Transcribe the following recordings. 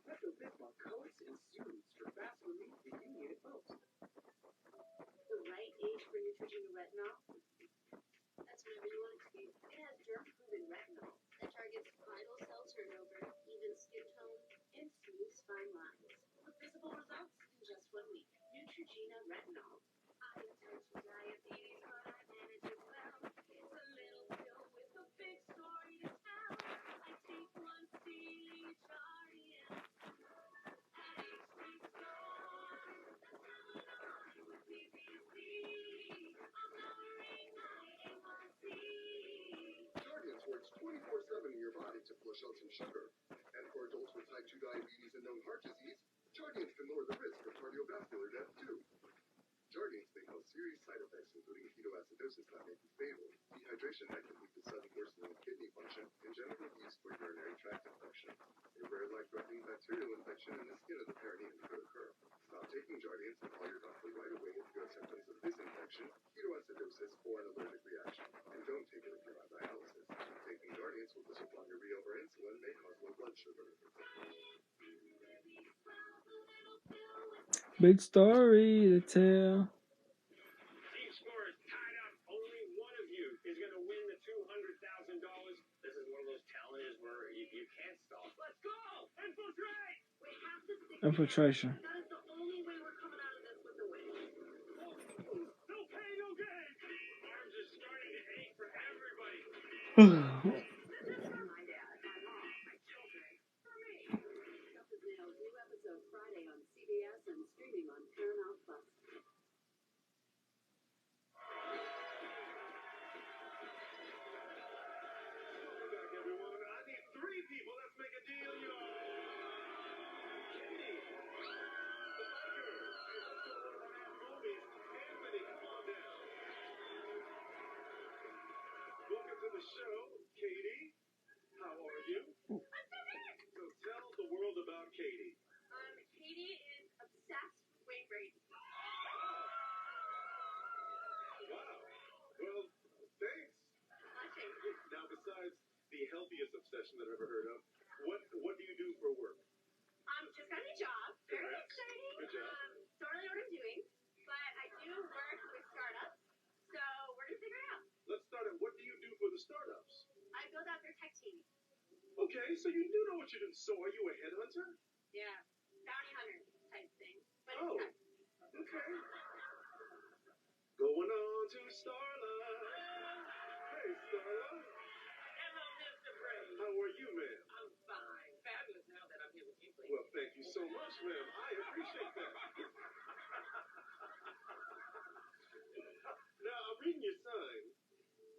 Pepto-Bismol coats and soothes for fast relief when you need it most. The right age for Neutrogena retinol? That's whatever you want it to be. It has germ-proven retinol that targets vital cell turnover, even skin tone, and smooths fine lines. With visible results in just 1 week. Neutrogena retinol. I type 2 diabetes, but I manage it well. It's a little pill with a big story to tell. I take 1 daily Jardian at each week's store. That's how it on with PPC. I'm lowering my A1C. Jardiance works 24/7 in your body to flush out some sugar. And for adults with type 2 diabetes and known heart disease, Jardiance can lower the risk of cardiovascular death too. Jardiance may cause serious side effects, including ketoacidosis that may be fatal, dehydration that can lead to sudden worsening of kidney function, and genital abuse for urinary tract infection. A rare life-threatening bacterial infection in the skin of the perineum could occur. Stop taking Jardiance and call your doctor right away if you have symptoms of this infection, ketoacidosis, or an allergic reaction. And don't take it if you're on dialysis. Taking Jardiance will disrupt your urea or insulin may cause low blood sugar. Big story to tell. Team score is tied up. Only one of you is going to win the $200,000. This is one of those challenges where you can't stop. Let's go! Infiltrate! We have to stick Infiltration. That is the only way we're coming out of this with a win. No pain, no gain. Arms are starting to ache for everybody. For my dad, my mom, my children, for me. Tough as Nails, new episode Friday on CBS and streaming on Paramount Plus. Welcome back, everyone. I need 3 people. Let's make a deal, y'all. Katie, the biker, and also one of our ad movies, Anthony. Come on down. Welcome to the show, Katie. How are you? So tell the world about Katie. Katie is obsessed with Wayne Brady. Wow. Well, thanks. Watching. Now, besides the healthiest obsession that I've ever heard of, what do you do for work? Just got a new job. Very Correct. exciting. Good job. Don't really know what I'm doing, but I do work with startups, so we're gonna figure it out. Let's start at what do you do for the startups? I build out their tech team. Okay, so you do know what you do. So are you a headhunter? Yeah. Bounty hunter type thing. But Oh. it's Okay. Going on to Starla. Hey, Starla. Hello, Mr. Brady. How are you, ma'am? I'm fine. Fabulous now that I'm here with you, please. Well, thank you so much, ma'am. I appreciate that. Now, I'm reading your sign.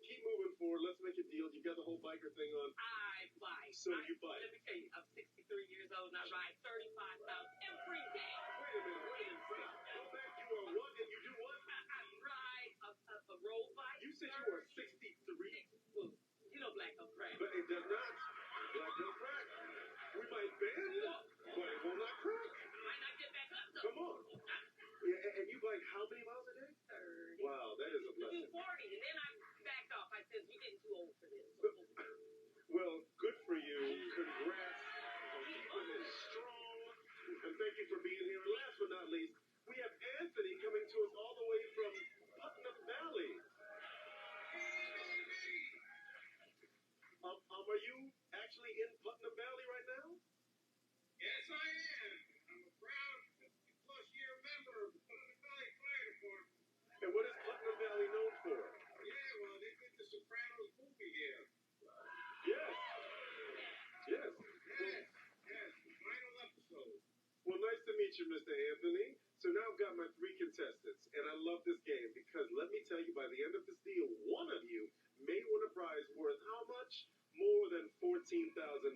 Keep moving forward. Let's make a deal. You got the whole biker thing on. I bike. So you bike. Let me tell you, I'm 63 years old and I ride 35 miles every day. Wait a minute. Stop. Go back. You are what and you do what? I ride a road bike. You said you are 63? Well, you know black don't crack. But it does not. Black don't crack. We might bend, but it will not crack. I might not get back up though. Come on. Yeah, and you bike how many miles a day? 30. Wow, that is a You do blessing. 40 and then I backed off. I said, you're getting too old for this. Well, good for you. Congrats on keeping it strong. And thank you for being here. And last but not least, we have Anthony coming to us all the way from Putnam Valley. Are you actually in Putnam Valley right now? Yes, I am. I'm a proud 50-plus year member of the Putnam Valley Fire Department. And what is Putnam Valley known for? Yeah, well, they did the Sopranos movie here. Yes. Yes. Yes, the final episode. Well, nice to meet you, Mr. Anthony. So now I've got my 3 contestants, and I love this game because let me tell you, by the end of this deal, one of you may win a prize worth how much? More than $14,000. This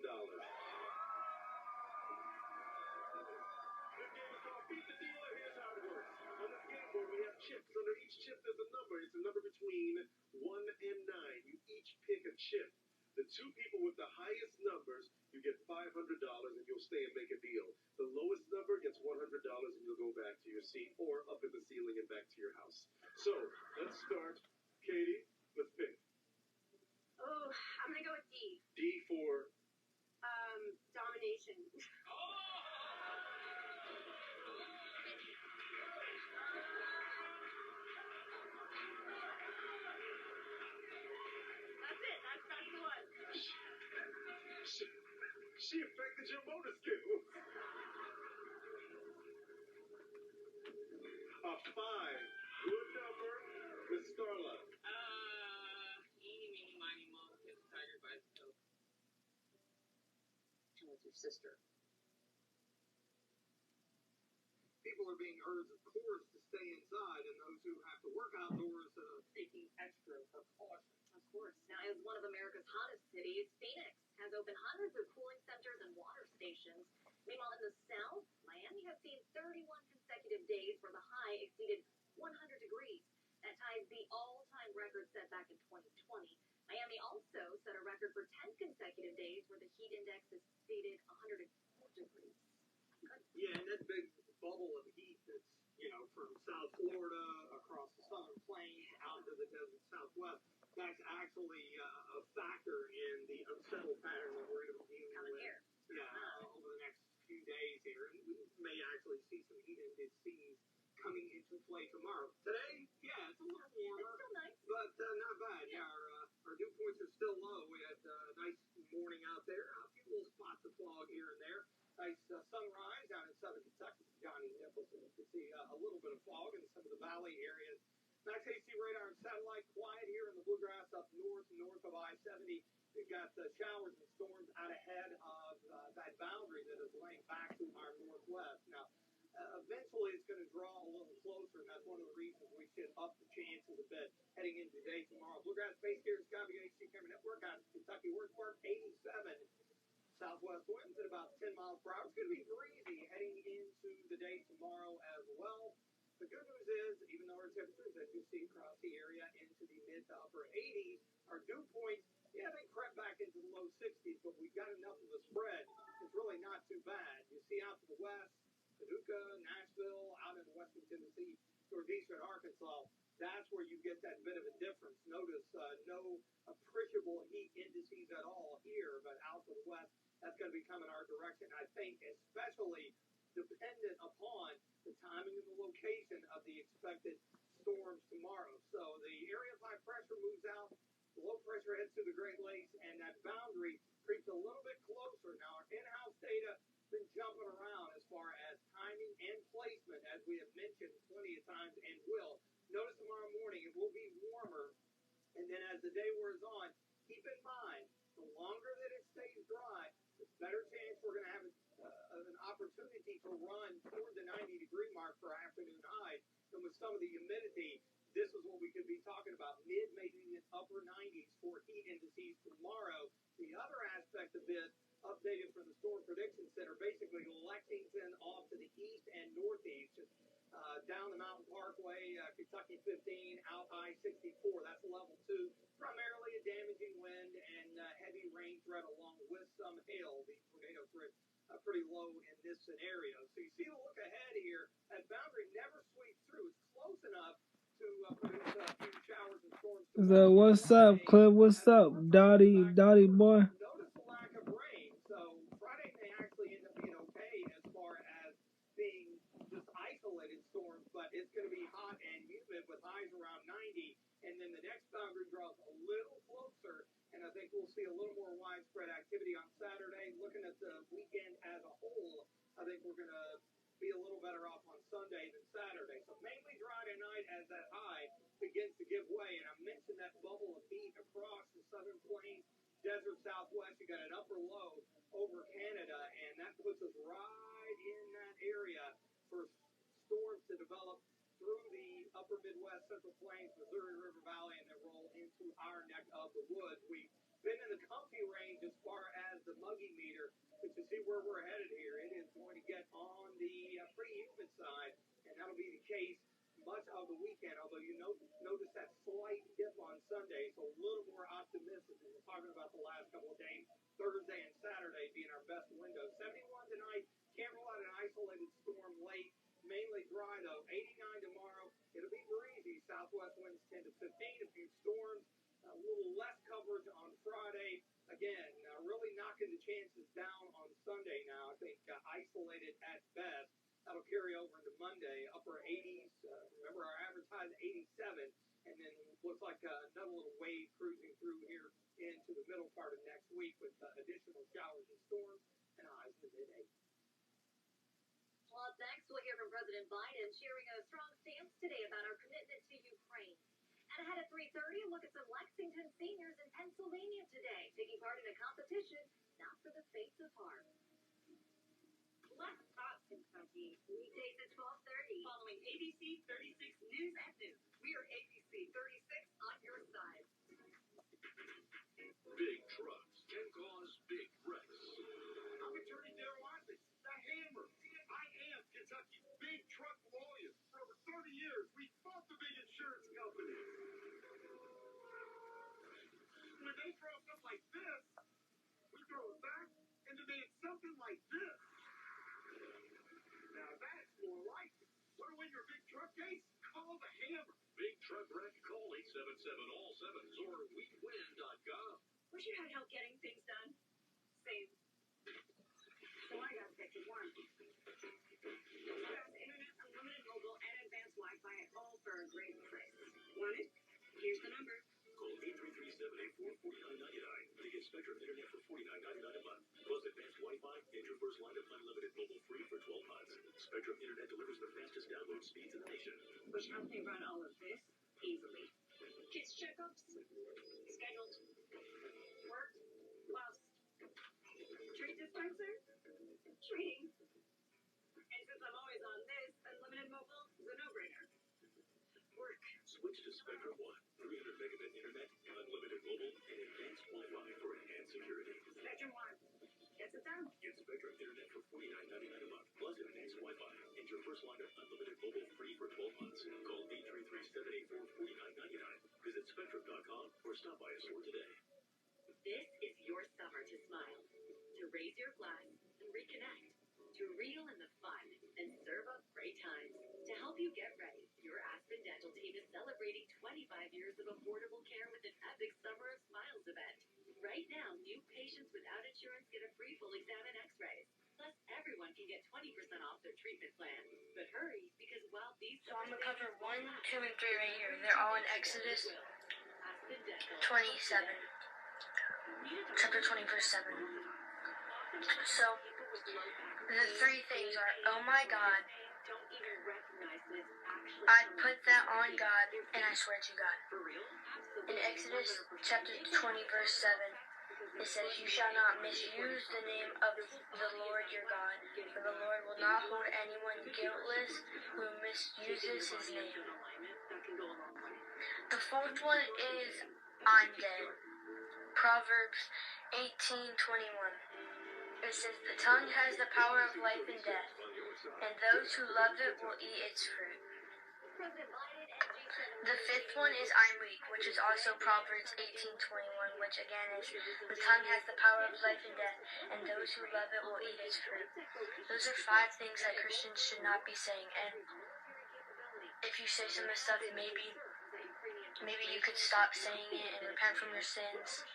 game is called Beat the Dealer. Here's how it works. On this game board, we have chips. Under each chip, there's a number. It's a number between 1 and 9. You each pick a chip. The 2 people with the highest numbers, you get $500 and you'll stay and make a deal. The lowest number gets $100 and you'll go back to your seat or up in the ceiling and back to your house. So, let's start. Katie, let's pick. 5. Good number, Miss Starla. Eeny, meeny, miny, moe, kiss the tiger by the toe. And with your sister. People are being urged, of course, to stay inside, and those who have to work outdoors taking extra precautions. Of course. Now, as one of America's hottest cities, Phoenix has opened hundreds of cooling centers and water stations. Meanwhile, in the South, Miami has seen 31 consecutive days where the high exceeded 100 degrees. That ties the all-time record set back in 2020. Miami also set a record for 10 consecutive days where the heat index exceeded 104 degrees. Yeah, and that big bubble of heat that's, from South Florida across the Southern Plains out to the desert Southwest, that's actually a factor in the unsettled pattern that we're going to be dealing Coming with. here. Over the next few days here, and we may actually see some heat indices coming into play tomorrow. Today, yeah, it's a little warmer, It's still nice. but not bad. Yeah, our dew points are still low. We had a nice morning out there. A few little spots of fog here and there. Nice sunrise down in southern Kentucky. Johnny Nicholson. You can see a little bit of fog in some of the valley areas. Max AC radar and satellite quiet here in the bluegrass up north of I-70. We've got showers and storms out ahead of that boundary that is laying back to our northwest. Now, eventually it's going to draw a little closer, and that's one of the reasons we should up the chances a bit heading into today, tomorrow. Bluegrass Base here, Skyview HC Camera Network out of Kentucky Woods Park, 87. Southwest winds at about 10 miles per hour. It's going to be breezy heading into the day tomorrow as well. The good news is, even though our temperatures, as you see across the area, into the mid to upper 80s, our dew points, yeah, they crept back into the low 60s, but we've got enough of a spread. It's really not too bad. You see out to the west, Paducah, Nashville, out into western Tennessee, northeastern Arkansas, that's where you get that bit of a difference. Notice no appreciable heat indices at all here, but out to the west, that's going to be coming our direction. I think especially dependent upon the timing and the location of the expected storms tomorrow. So the area of high pressure moves out, the low pressure heads to the Great Lakes, and that boundary creeps a little bit closer. Now, our in-house data has been jumping around as far as timing and placement, as we have mentioned plenty of times and will. Notice tomorrow morning it will be warmer, and then as the day wears on, keep in mind, the longer that it stays dry, the better chance we're going to have an opportunity to run toward the 90-degree mark for afternoon highs. And with some of the humidity, this is what we could be talking about, mid, maybe even upper 90s for heat indices tomorrow. The other aspect of this, updated from the Storm Prediction Center, basically Lexington off to the east and northeast, down the Mountain Parkway, Kentucky 15, out I-64, that's level 2. Primarily a damaging wind and heavy rain threat along with some hail. The tornado threat pretty low in this scenario. So you see the look ahead here. That boundary never sweeps through. It's close enough to produce a few showers and storms. So what's up, Cliff? What's up, Dottie boy? Notice the lack of rain. So Friday may actually end up being okay as far as being just isolated storms, but it's going to be hot and humid with highs around 90. And then the next boundary draws a little closer, and I think we'll see a little more widespread activity on Saturday. Looking at the weekend as a whole, I think we're going to be a little better off on Sunday than Saturday. So mainly dry tonight as that high begins to give way. And I mentioned that bubble of heat across the southern plains, desert southwest. You got an upper low over Canada, and that puts us right in that area for storms to develop through the upper Midwest, Central Plains, Missouri River Valley, and then roll into our neck of the woods. We've been in the comfy range as far as the muggy meter, but you see where we're headed here. It is going to get on the pretty humid side, and that'll be the case much of the weekend, although you notice that slight dip on Sunday, so a little more optimistic. We're talking about the last couple of days, Thursday and Saturday being our best window. 71 tonight, can't rule out an isolated storm late. Mainly dry, though. 89 tomorrow. It'll be breezy. Southwest winds 10 to 15. A few storms. A little less coverage on Friday. Again, really knocking the chances down on Sunday now. I think isolated at best. That'll carry over into Monday. Upper 80s. Remember, our average high is 87. And then looks like another little wave cruising through here into the middle part of next week with additional showers and storms and highs in the mid-80s. Well, up next, we'll hear from President Biden sharing a strong stance today about our commitment to Ukraine. And ahead at 3:30, a look at some Lexington seniors in Pennsylvania today, taking part in a competition not for the faint of heart. Let's talk Kentucky. Weekdays at 12:30. Following ABC 36 News at noon. We are ABC 36 on your side. Big trucks can cause big wrecks. I'm Attorney Darrell Isaacs, the Hammer. I am Kentucky's big truck lawyer. For over 30 years, we fought the big insurance companies. When they throw stuff like this, we throw it back and demand something like this. Now that's more like it. Want to win your big truck case? Call the Hammer. Big truck wreck, call 877-ALL-7s or WeWin.com. Wish you had help getting things done. Same. So I got picked one. Fast internet, unlimited mobile, and advanced Wi-Fi, all for a great price. Want it? Here's the number. Call 833-784-4999 to get Spectrum Internet for $49.99 a month. Plus advanced Wi-Fi and your first line of unlimited mobile free for 12 months. Spectrum Internet delivers the fastest download speeds in the nation. Which company run all of this? Easily. Kids checkups? Scheduled. Work? Lost. Treat dispenser? Treating. And since I'm always on this, unlimited mobile is a no-brainer. Work. Switch to Spectrum One. 300 megabit internet, unlimited mobile, and advanced Wi-Fi for enhanced security. Spectrum One. Gets it done. Get Spectrum Internet for $49.99 a month, plus advanced Wi-Fi, and your first line of unlimited mobile free for 12 months. Call 833-784-4999. Visit Spectrum.com or stop by a store today. This is your summer to smile, to raise your glass and reconnect, to reel in the fun and serve up great times. To help you get ready, your Aspen Dental team is celebrating 25 years of affordable care with an epic Summer of Smiles event. Right now, new patients without insurance get a free full exam and x-rays. Plus, everyone can get 20% off their treatment plan. But hurry, because while these So I'm gonna cover 1, 2, and 3 right here. They're all in Exodus 27. Chapter 20, verse 7. So, the 3 things are, oh my God, I'd put that on God, and I swear to God. In Exodus chapter 20, verse 7, it says, you shall not misuse the name of the Lord your God, for the Lord will not hold anyone guiltless who misuses his name. The 4th one is, I'm dead. Proverbs 18:21. It says, the tongue has the power of life and death, and those who love it will eat its fruit. The 5th one is I'm weak, which is also Proverbs 18:21, which again is, the tongue has the power of life and death, and those who love it will eat its fruit. Those are 5 things that Christians should not be saying, and if you say some of the stuff, maybe you could stop saying it and repent from your sins.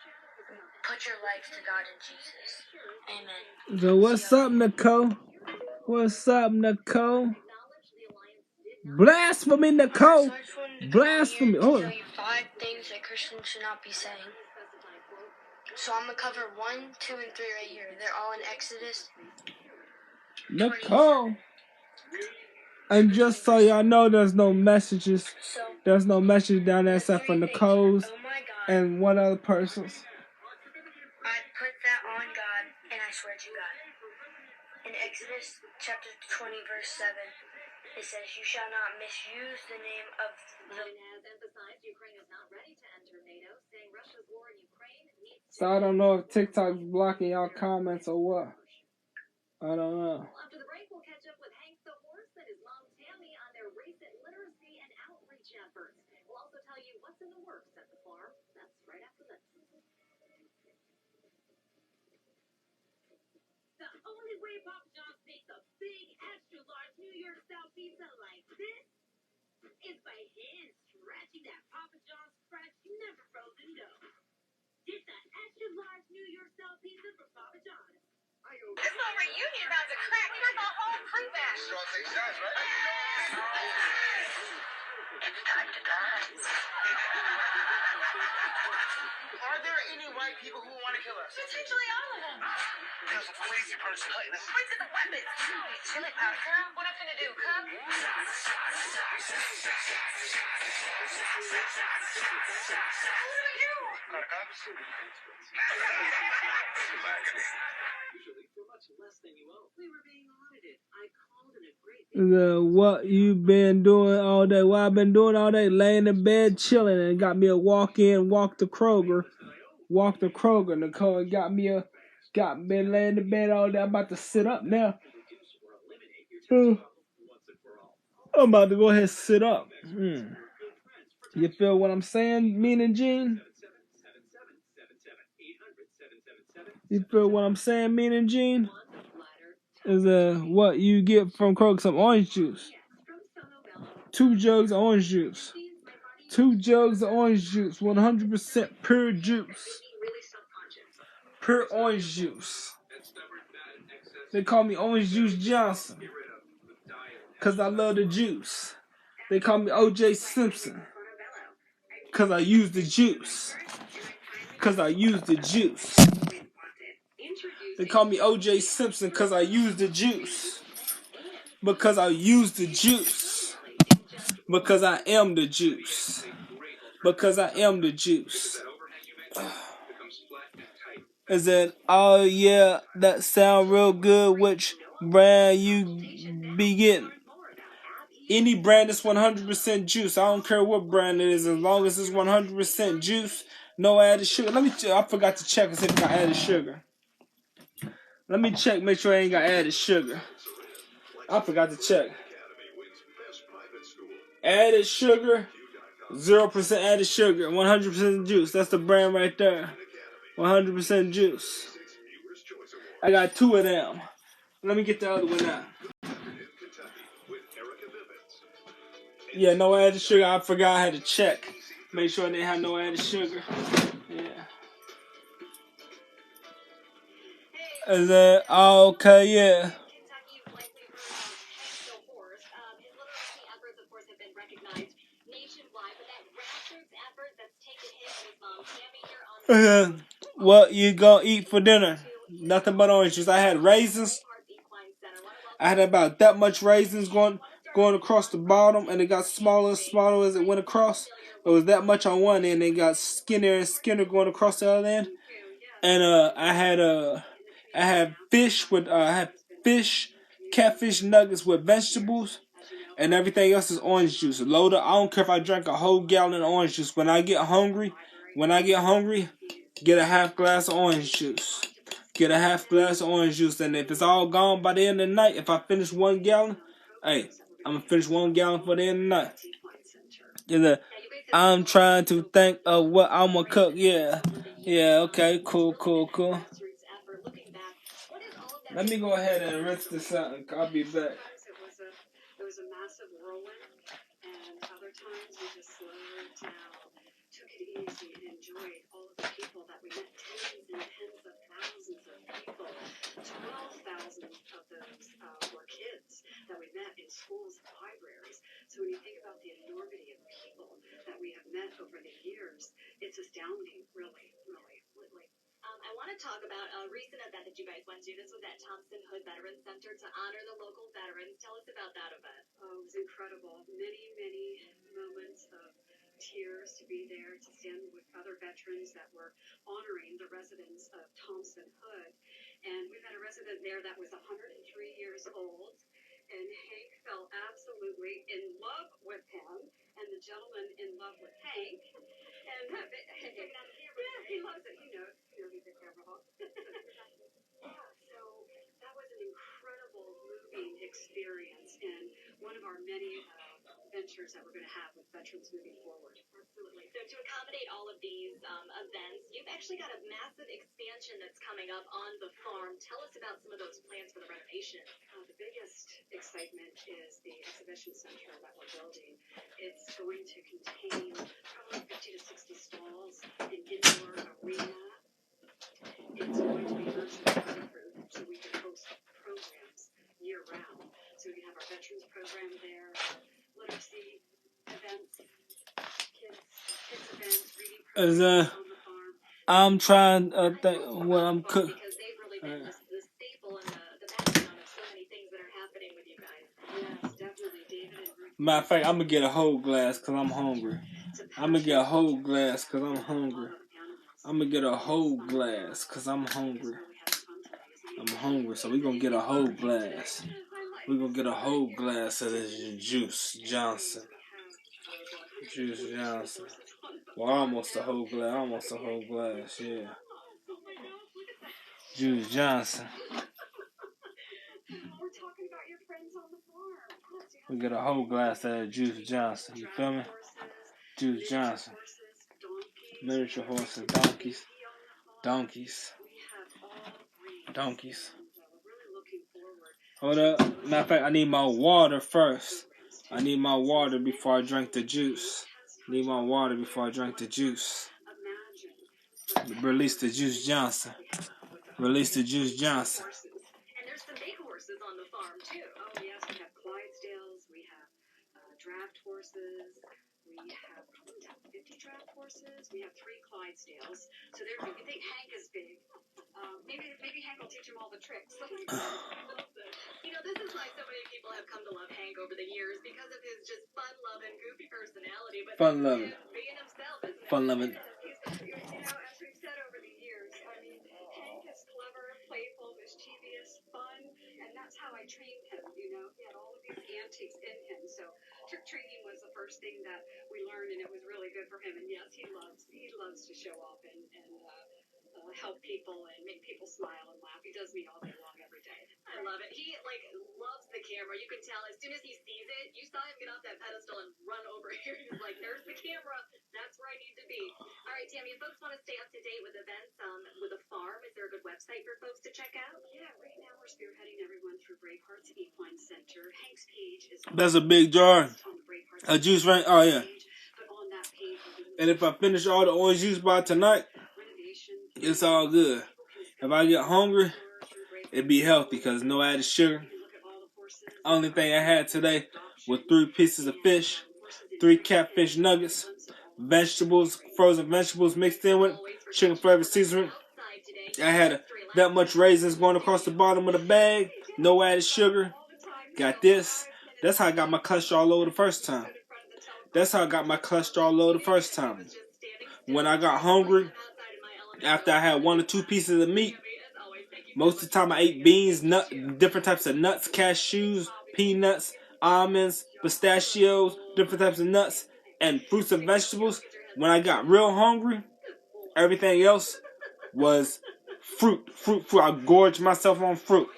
Put your life to God and Jesus. Amen. So what's up, Nicole? What's up, Nicole? Blasphemy, Nicole. Blasphemy. Hold on. Tell you 5 things that Christians should not be saying. So I'm gonna cover 1, 2, and 3 right here. They're all in Exodus. Nicole. And just so y'all know, there's no messages. There's no message down there except for Nicole's and one other person's. I put that on God, and I swear to God. In Exodus chapter 20, verse 7, it says, you shall not misuse the name of the... Biden has emphasized Ukraine is not ready to enter NATO, saying Russia's war in Ukraine needs to... So I don't know if TikTok's blocking y'all comments or what. I don't know. Well, after the break, we'll catch up with Hank the Horse and his mom Tammy on their recent literacy and outreach efforts. We'll also tell you what's in the works at the farm. That's right after this. The only way Papa John's makes a big, extra-large New York style pizza like this is by hand scratching that Papa John's fresh, never frozen dough. Get the extra-large New York style pizza from Papa John's. This whole reunion about to crack. We got the whole crew back. Strong takes shots, right? It's time to dance. Are there any white people who want to killer? Potentially all of them. There's a crazy person hiding us. Where's the weapons? Chili powder, girl. What I'm finna do, cook? Who do we do? Usually for much less than you owe. We were being audited. I called in a great What you been doing all day? What I've been doing all day? Laying in bed, chilling, and got me a walk to Kroger. Walk to Kroger. Nicole got me laying in bed all day. I'm about to sit up now. I'm about to go ahead and sit up. You feel what I'm saying, Mean and Gene? You feel what I'm saying, Mean and Gene? Is what you get from Kroger, some orange juice. 2 jugs of orange juice. 2 jugs of orange juice. 100% pure juice. Pure orange juice. They call me Orange Juice Johnson. Because I love the juice. They call me O.J. Simpson. Because I use the juice. Because I use the juice. They call me O.J. Simpson because I use the juice. Because I use the juice. Because I am the juice. Because I am the juice. Is that, oh yeah, that sound real good. Which brand you be getting? Any brand is 100% juice. I don't care what brand it is, as long as it's 100% juice, no added sugar. I forgot to check and see if it got added sugar. Let me check, make sure I ain't got added sugar. I forgot to check. Added sugar, 0% added sugar, 100% juice. That's the brand right there. 100% juice. I got 2 of them. Let me get the other one out. Yeah, no added sugar. I forgot I had to check. Make sure they have no added sugar. Yeah. Is that okay? Yeah. What you gonna eat for dinner? Nothing but orange juice. I had raisins. I had about that much raisins going across the bottom, and it got smaller and smaller as it went across. It was that much on one end, and it got skinnier and skinnier going across the other end. And I had fish with catfish nuggets with vegetables, and everything else is orange juice. Loaded. I don't care if I drank a whole gallon of orange juice. When I get hungry, get a half glass of orange juice. Get a half glass of orange juice, and if it's all gone by the end of the night, if I finish 1 gallon, hey, I'm gonna finish 1 gallon for the end of the night. I'm trying to think of what I'm gonna cook. Yeah, okay, cool. Let me go ahead and rinse this out, and I'll be back. It was a massive whirlwind, and other times we just slowed down, took it easy, and enjoyed all of the people that we met. Tens and tens of thousands of people. 12,000 of those were kids that we met in schools and libraries. So when you think about the enormity of people that we have met over the years, it's astounding, really. I want to talk about a recent event that you guys went to. This was at Thompson Hood Veterans Center to honor the local veterans. Tell us about that event. Oh, it was incredible. Many moments of tears to be there, to stand with other veterans that were honoring the residents of Thompson Hood. And we've had a resident there that was 103 years old, and Hank fell absolutely in love with him, and the gentleman in love with Hank. And he loves it. He knows he's a camera hawk. So that was an incredible, moving experience, and one of our many ventures that we're going to have with veterans moving forward. Absolutely. So to accommodate all of these events, you've actually got a massive expansion that's coming up on the farm. Tell us about some of those plans for the renovation. The biggest excitement is the exhibition center that we're building. It's going to contain probably 50 to 60 stalls, an indoor arena. It's going to be virtually waterproof, so we can host programs year-round. So we can have our veterans program there, literacy events, kids events, reading programs on the farm. I'm trying to think what I'm cooking. Because they've really been the staple and the background of so many things that are happening with you guys. Yes, definitely, David and Ruth. Matter of fact, I'm gonna get a whole glass because I'm hungry. I'm gonna get a whole glass because I'm hungry. I'm gonna get a whole glass because I'm hungry. I'm hungry, so we're gonna get a whole glass. We're gonna get a whole glass of this Juice Johnson. Juice Johnson. Well, almost a whole glass. Almost a whole glass, yeah. Juice Johnson. We're talking about your friends on the farm. We get a whole glass of that Juice Johnson. You feel me? Juice Johnson. Miniature horses, donkeys. Hold up. Matter of fact, I need my water first. I need my water before I drink the juice. Need my water before I drink the juice. Release the Juice Johnson. Release the Juice Johnson. And there's some big horses on the farm too. Oh yes, we have Clydesdales, we have draft horses, we have probably 50 draft horses, we have 3 Clydesdales. So they're big. You think Hank is big? Maybe Hank will teach him all the tricks. You know, this is why so many people have come to love Hank over the years, because of his just fun-loving, goofy personality. But Fun-loving. Being himself, isn't it? Fun-loving. You know, as we've said over the years, I mean, Hank is clever, playful, mischievous, fun, and that's how I trained him, you know. He had all of these antics in him, so trick-treating was the first thing that we learned, and it was really good for him. And yes, he loves to show off and help people and make people smile and laugh. He does me all day long, every day. I love it. He, loves the camera. You can tell as soon as he sees it. You saw him get off that pedestal and run over here. He's like, there's the camera. That's where I need to be. All right, Tammy, if folks want to stay up to date with events with the farm, is there a good website for folks to check out? Yeah, right now we're spearheading everyone through Bravehearts Equine Center. Hank's page is That's a big jar. A juice right? Oh, yeah. And if I finish all the orange juice by tonight, it's all good. If I get hungry, it be healthy because no added sugar. Only thing I had today was 3 pieces of fish, 3 catfish nuggets, vegetables, frozen vegetables mixed in with chicken flavored seasoning. I had that much raisins going across the bottom of the bag, no added sugar. Got this. That's how I got my cholesterol low the first time. When I got hungry, after I had 1 or 2 pieces of meat, most of the time I ate beans, different types of nuts, cashews, peanuts, almonds, pistachios, different types of nuts, and fruits and vegetables. When I got real hungry, everything else was fruit. I gorged myself on fruit.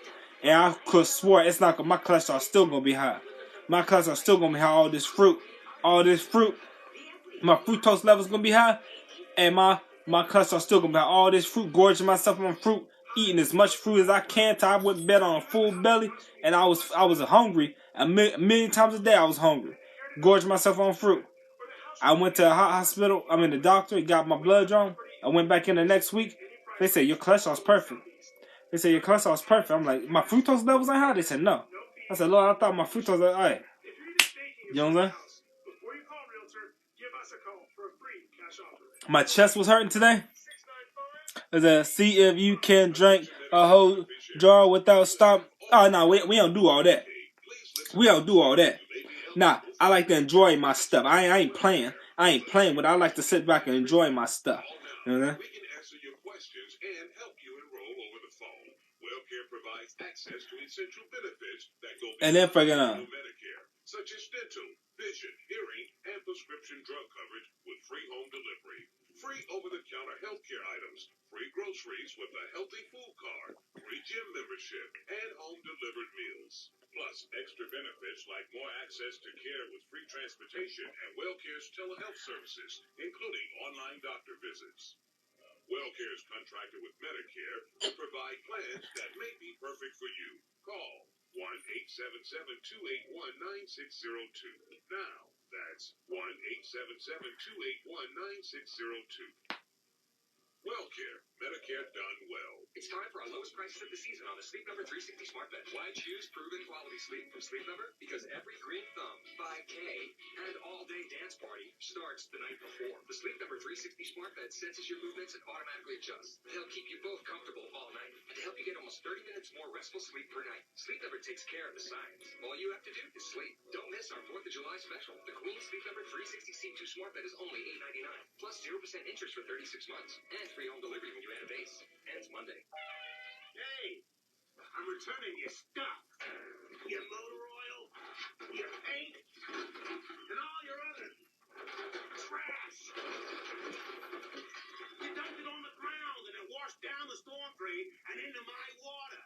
And I could swear it's not my cholesterol still gonna be high. My cholesterol still gonna be high. All this fruit. My fructose level's gonna be high, and my cholesterol still gonna be high. All this fruit, gorging myself on fruit, eating as much fruit as I can till I went to bed on a full belly, and I was hungry a million times a day. I was hungry, gorging myself on fruit. I went to a hospital. I mean the doctor. He got my blood drawn. I went back in the next week. They said your cholesterol's perfect. I'm like, my fructose levels ain't high. They said no. I said, Lord, I thought my fructose was alright. You know what I'm saying? My chest was hurting today. I said, see if you can drink a whole jar without stop. Oh, no, we don't do all that. Nah, I like to enjoy my stuff. I ain't playing. But I like to sit back and enjoy my stuff. You know what I mean? And then for Medicare, such as dental, vision, hearing, and prescription drug coverage with free home delivery, free over-the-counter healthcare items, free groceries with a healthy food card, free gym membership, and home-delivered meals. Plus, extra benefits like more access to care with free transportation and WellCare's telehealth services, including online doctor visits. WellCare's contracted with Medicare to provide plans that may be perfect for you. Call 1-877-281-9602. Now, that's 1-877-281-9602. WellCare. Medicare done well. It's time for our lowest prices of the season on the Sleep Number 360 Smart Bed. Why choose proven quality sleep from Sleep Number? Because every Green Thumb, 5K, and all-day dance party starts the night before. The Sleep Number 360 Smart Bed senses your movements and automatically adjusts. They'll keep you both comfortable all night and to help you get almost 30 minutes more restful sleep per night. Sleep Number takes care of the science. All you have to do is sleep. Don't miss our 4th of July special. The Queen Sleep Number 360 C2 Smart Bed is only $8.99, plus 0% interest for 36 months, and free home delivery when you add a base. Ends Monday. Hey, I'm returning your stuff. Your motor oil, your paint, and all your other trash. You dumped it on the ground and it washed down the storm drain and into my water.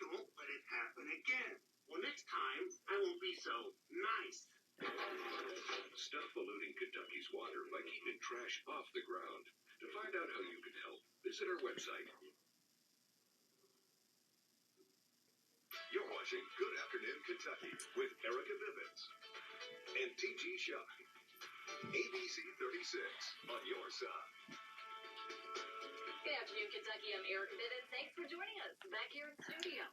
Don't let it happen again. Well, next time, I won't be so nice. Stop polluting Kentucky's water by keeping trash off the ground. To find out how you can help, visit our website. You're watching Good Afternoon Kentucky with Erica Vivens and T.G. Shock. ABC 36 on your side. Good afternoon, Kentucky. I'm Erica Vivens. Thanks for joining us back here in studio.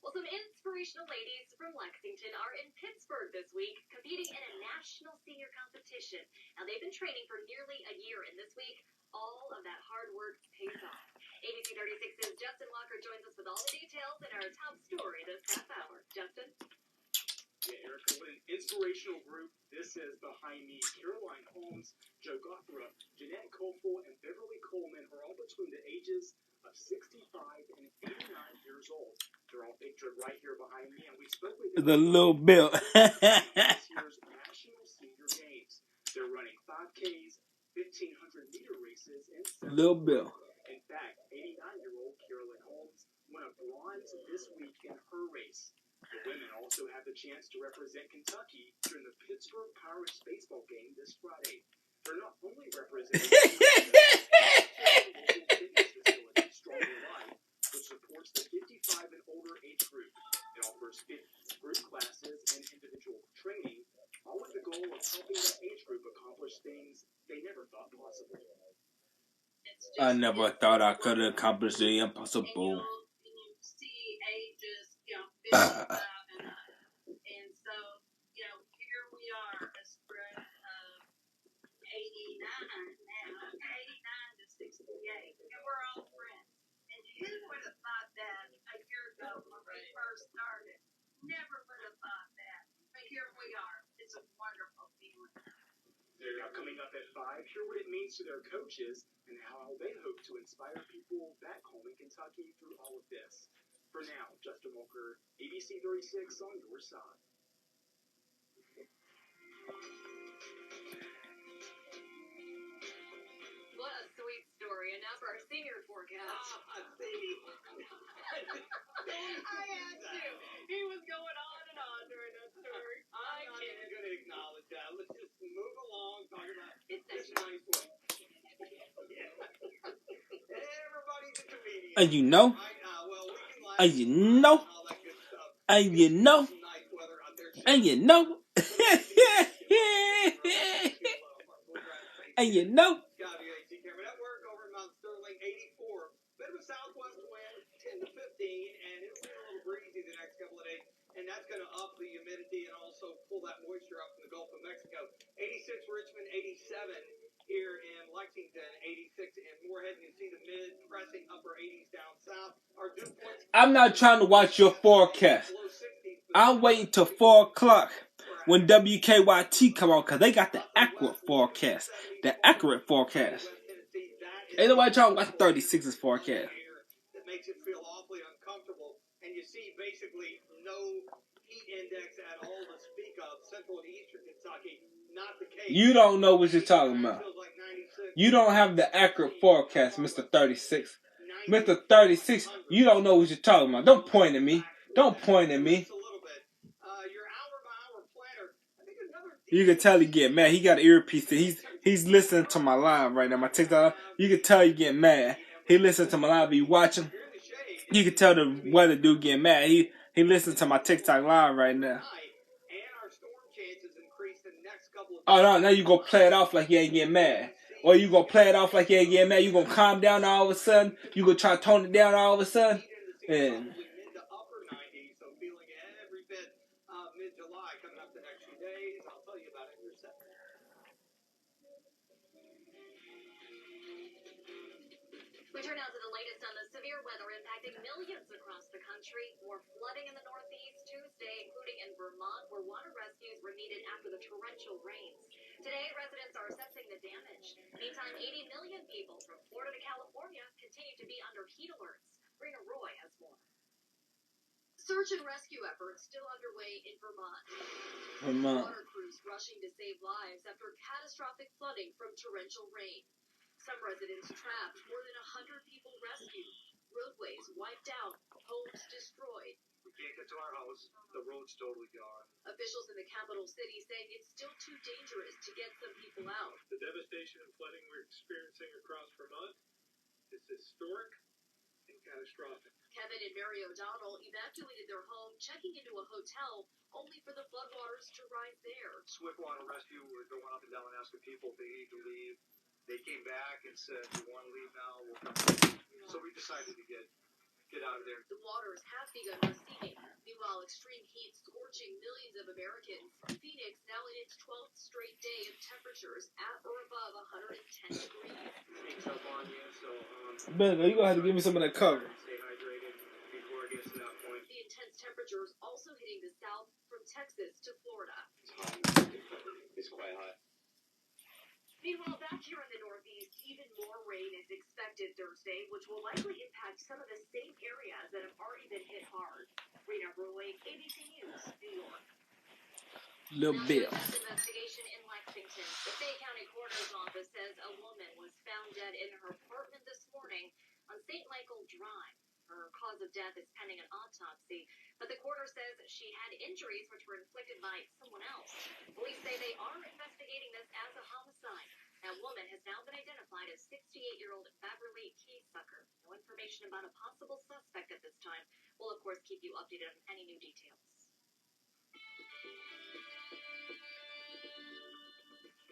Well, some inspirational ladies from Lexington are in Pittsburgh this week competing in a national senior competition. Now, they've been training for nearly a year, and this week, all of that hard work pays off. ABC 36's Justin Walker joins us with all the details in our top story this half hour. Justin? Yeah, Erica, what an inspirational group this is behind me. Caroline Holmes, Joe Gothra, Jeanette Cofel, and Beverly Coleman are all between the ages of 65 and 89 years old. They're all pictured right here behind me, and we spoke with them. The little Bill. This year's National Senior Games. They're running 5Ks, 1,500-meter races, and Little Bill. In fact, 89-year-old Carolyn Holmes won a bronze this week in her race. The women also have the chance to represent Kentucky during the Pittsburgh Pirates baseball game this Friday. They're not only representing Stronger Life, which supports the 55 and older age group. It offers group classes and individual training, all with the goal of helping that age group accomplish things they never thought possible. I never thought I could accomplish the impossible. You see ages, 55 and up. And so, here we are, a spread of 89 now, 89 to 68. And we're all friends. And who would have thought that a year ago when we first started? Never would have thought that. But here we are. It's a wonderful feeling. They're now coming up at 5. Hear what it means to their coaches and how they hope to inspire people back home in Kentucky through all of this. For now, Justin Walker, ABC 36 on your side. What a sweet story. And now for our senior forecast. I had to. He was going on and on during that story. I'm not even going to acknowledge that. Let's just move along, talk about this nice one. Everybody's a comedian. And you know. And you know. And you know. And you know. And you know. Network over in Mount Sterling, 84. Bit of a southwest wind, 10 to 15, and it'll be a little breezy the next couple of days. And that's going to up the humidity and also pull that moisture up from the Gulf of Mexico. 86 Richmond, 87 here in Lexington, 86 in Moorhead. You can see the mid-pressing upper 80s down south. Our dew points. I'm not trying to watch your forecast. I'm waiting till 4 o'clock when WKYT come on because they got the accurate forecast. The accurate forecast. Ain't nobody trying to watch 36's forecast. That makes it feel awfully uncomfortable. And you see basically no heat index at all to speak of. Central and eastern Kentucky, not the case. You don't know what you're talking about. You don't have the accurate forecast, Mr. 36. Mr. 36, you don't know what you're talking about. Don't point at me. Don't point at me. You can tell he get mad. He got an earpiece. He's listening to my live right now. My TikTok. You can tell he get mad. He listens to my live. Be watching. You can tell the weather dude get mad. He listens to my TikTok live right now. Oh no! Now you go play it off like you ain't getting mad. Or you gonna play it off like, yeah, yeah, man, you gonna calm down all of a sudden? You gonna try to tone it down all of a sudden? And Mid to upper 90s, so feeling every bit mid-July coming up the next few days. I'll tell you about it in your second. We turn now to the latest on the severe weather impacting millions across the country. More flooding in the Northeast Tuesday, including in Vermont, where water rescues were needed after the torrential rains. Today, residents are assessing the damage. Meantime, 80 million people from Florida to California continue to be under heat alerts. Rena Roy has more. Search and rescue efforts still underway in Vermont. Water crews rushing to save lives after catastrophic flooding from torrential rain. Some residents trapped, more than 100 people rescued. Roadways wiped out, homes destroyed. We can't get to our house. The road's totally gone. Officials in the capital city saying it's still too dangerous to get some people out. The devastation and flooding we're experiencing across Vermont is historic and catastrophic. Kevin and Mary O'Donnell evacuated their home, checking into a hotel, only for the floodwaters to rise there. Swiftwater Rescue were going up and down and asking people if they need to leave. They came back and said, "You want to leave now? We'll come." So we decided to get out of there. The waters have begun receding. Meanwhile, extreme heat scorching millions of Americans. Phoenix now in its 12th straight day of temperatures at or above 110 degrees. Sneaks up on you, so Ben, you're gonna have to give me some of that cover. stay hydrated before it gets to that point. The intense temperatures also hitting the south from Texas to Florida. It's quite hot. Meanwhile, back here in the Northeast, even more rain is expected Thursday, which will likely impact some of the same areas that have already been hit hard. Rena Roy, ABC News, New York. Little bit. Investigation in Lexington. The Fayette County Coroner's Office says a woman was found dead in her apartment this morning on St. Michael Drive. Her cause of death is pending an autopsy, but the coroner says she had injuries which were inflicted by someone else. Police say they are investigating this as a homicide. That woman has now been identified as 68-year-old Beverly Keysucker. No information about a possible suspect at this time. We'll, of course, keep you updated on any new details.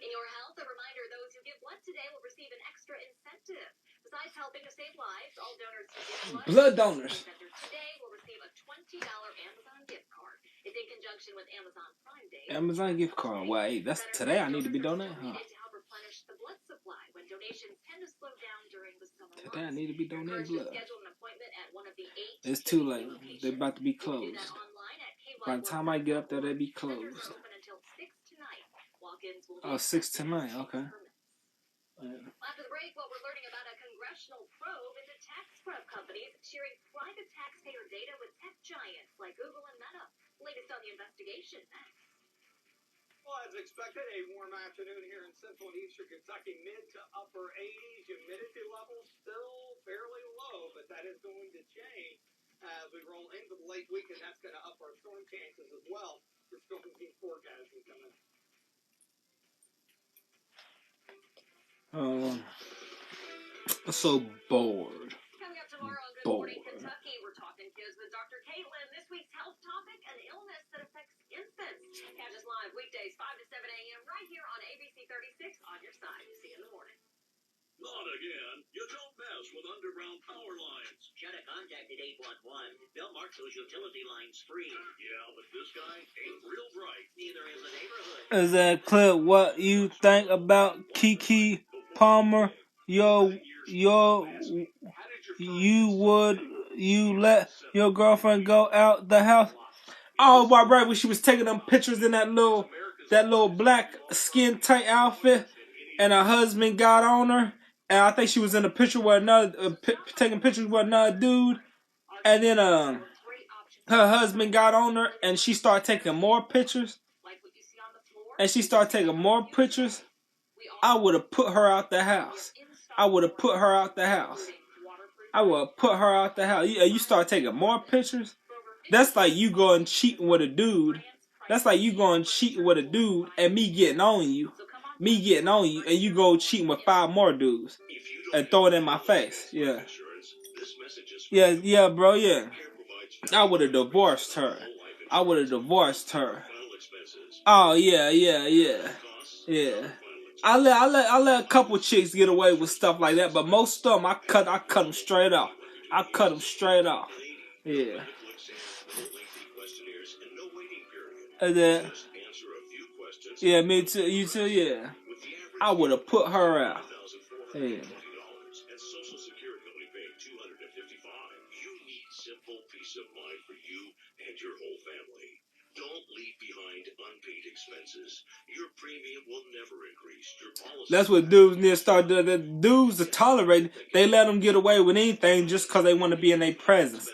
In your health, a reminder, those who give blood today will receive an extra incentive. Besides helping to save lives, all donors who give blood donors today will receive a $20 Amazon gift card. It's in conjunction with Amazon Prime Day. Amazon gift card. Well, hey, that's today I need to be donating, huh? To help replenish the blood supply when donations tend to slow down during the summer months. Today I need to be donating blood. Schedule an appointment at one of the 8 It's too late. They're about to be closed. By the time I get up there, they'll be closed. Oh, 6 tonight. Okay. After the break, what we're learning about a congressional probe into tax prep companies sharing private taxpayer data with tech giants like Google and Meta. Latest on the investigation next. Well, as expected, a warm afternoon here in central and eastern Kentucky, mid to upper 80s. Humidity levels still fairly low, but that is going to change as we roll into the late week, and that's going to up our storm chances as well. For storm team forecasting coming. I'm so bored. Coming up tomorrow on Good Morning Kentucky, we're talking kids with Dr. Caitlin. This week's health topic, an illness that affects infants. Catch us live weekdays 5 to 7 a.m. right here on ABC 36 on your side. See you in the morning. Not again. You don't mess with underground power lines. Should have contacted 811. Bill Marshall's utility line's free. Yeah, but this guy ain't real bright. Neither is the neighborhood. Is that clip what you think about Keke Palmer? You let your girlfriend go out the house? Oh, right when she was taking them pictures in that little black skin tight outfit, and her husband got on her, and I think she was in a picture with another, taking pictures with another dude, and then her husband got on her, and she started taking more pictures, I would have put her out the house. Yeah, you start taking more pictures. That's like you going cheating with a dude. And me getting on you, and you go cheating with 5 more dudes and throw it in my face. Yeah, bro. Yeah, I would have divorced her. Oh yeah. I let a couple chicks get away with stuff like that, but most of them I cut them straight off. I cut them straight off. Yeah. And then, yeah, me too. You too. Yeah. I would have put her out. Yeah. Simple peace of mind for you and your whole family. Don't leave behind unpaid expenses. Your premium will never increase. Your policy. That's what dudes need to start doing. The dudes are tolerated. They let them get away with anything just because they want to be in their presence.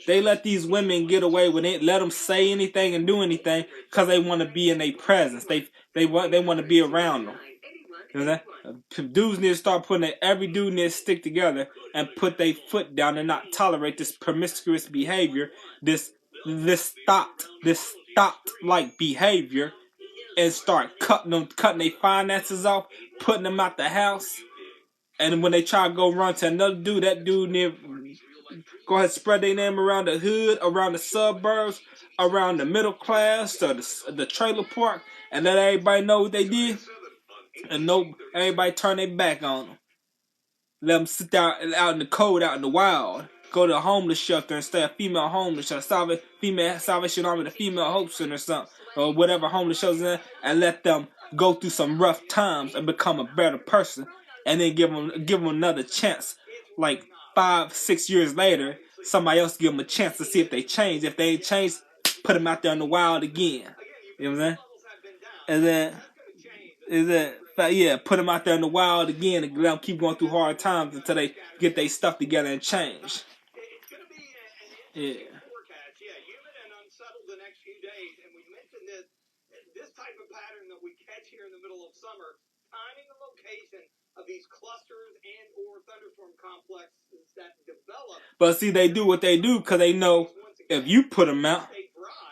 They let these women get away with it. Let them say anything and do anything because they want to be in their presence. They want to be around them. You know that? Dudes need to start putting it. Every dude needs to stick together and put their foot down and not tolerate this promiscuous behavior, this thought like behavior, and start cutting their finances off, putting them out the house. And when they try to go run to another dude, that dude need go ahead and spread their name around the hood, around the suburbs, around the middle class, or the trailer park, and let everybody know what they did. And everybody turn their back on them. Let them sit out in the cold, out in the wild. Go to a homeless shelter and stay a female homeless shelter, female Salvation Army, the Female Hope Center or something, or whatever homeless shelters in, and let them go through some rough times and become a better person, and then give them another chance. Like 5-6 years later, somebody else give them a chance to see if they change. If they ain't changed, put them out there in the wild again. You know what I'm saying? And then. Yeah, put them out there in the wild again and let them keep going through hard times until they get their stuff together and change. Yeah. Humid and unsettled the next few days, and we mentioned this type of pattern that we catch here in the middle of summer, timing and location of these clusters and or thunderstorm complexes that develop. But see, they do what they do because they know if you put them out,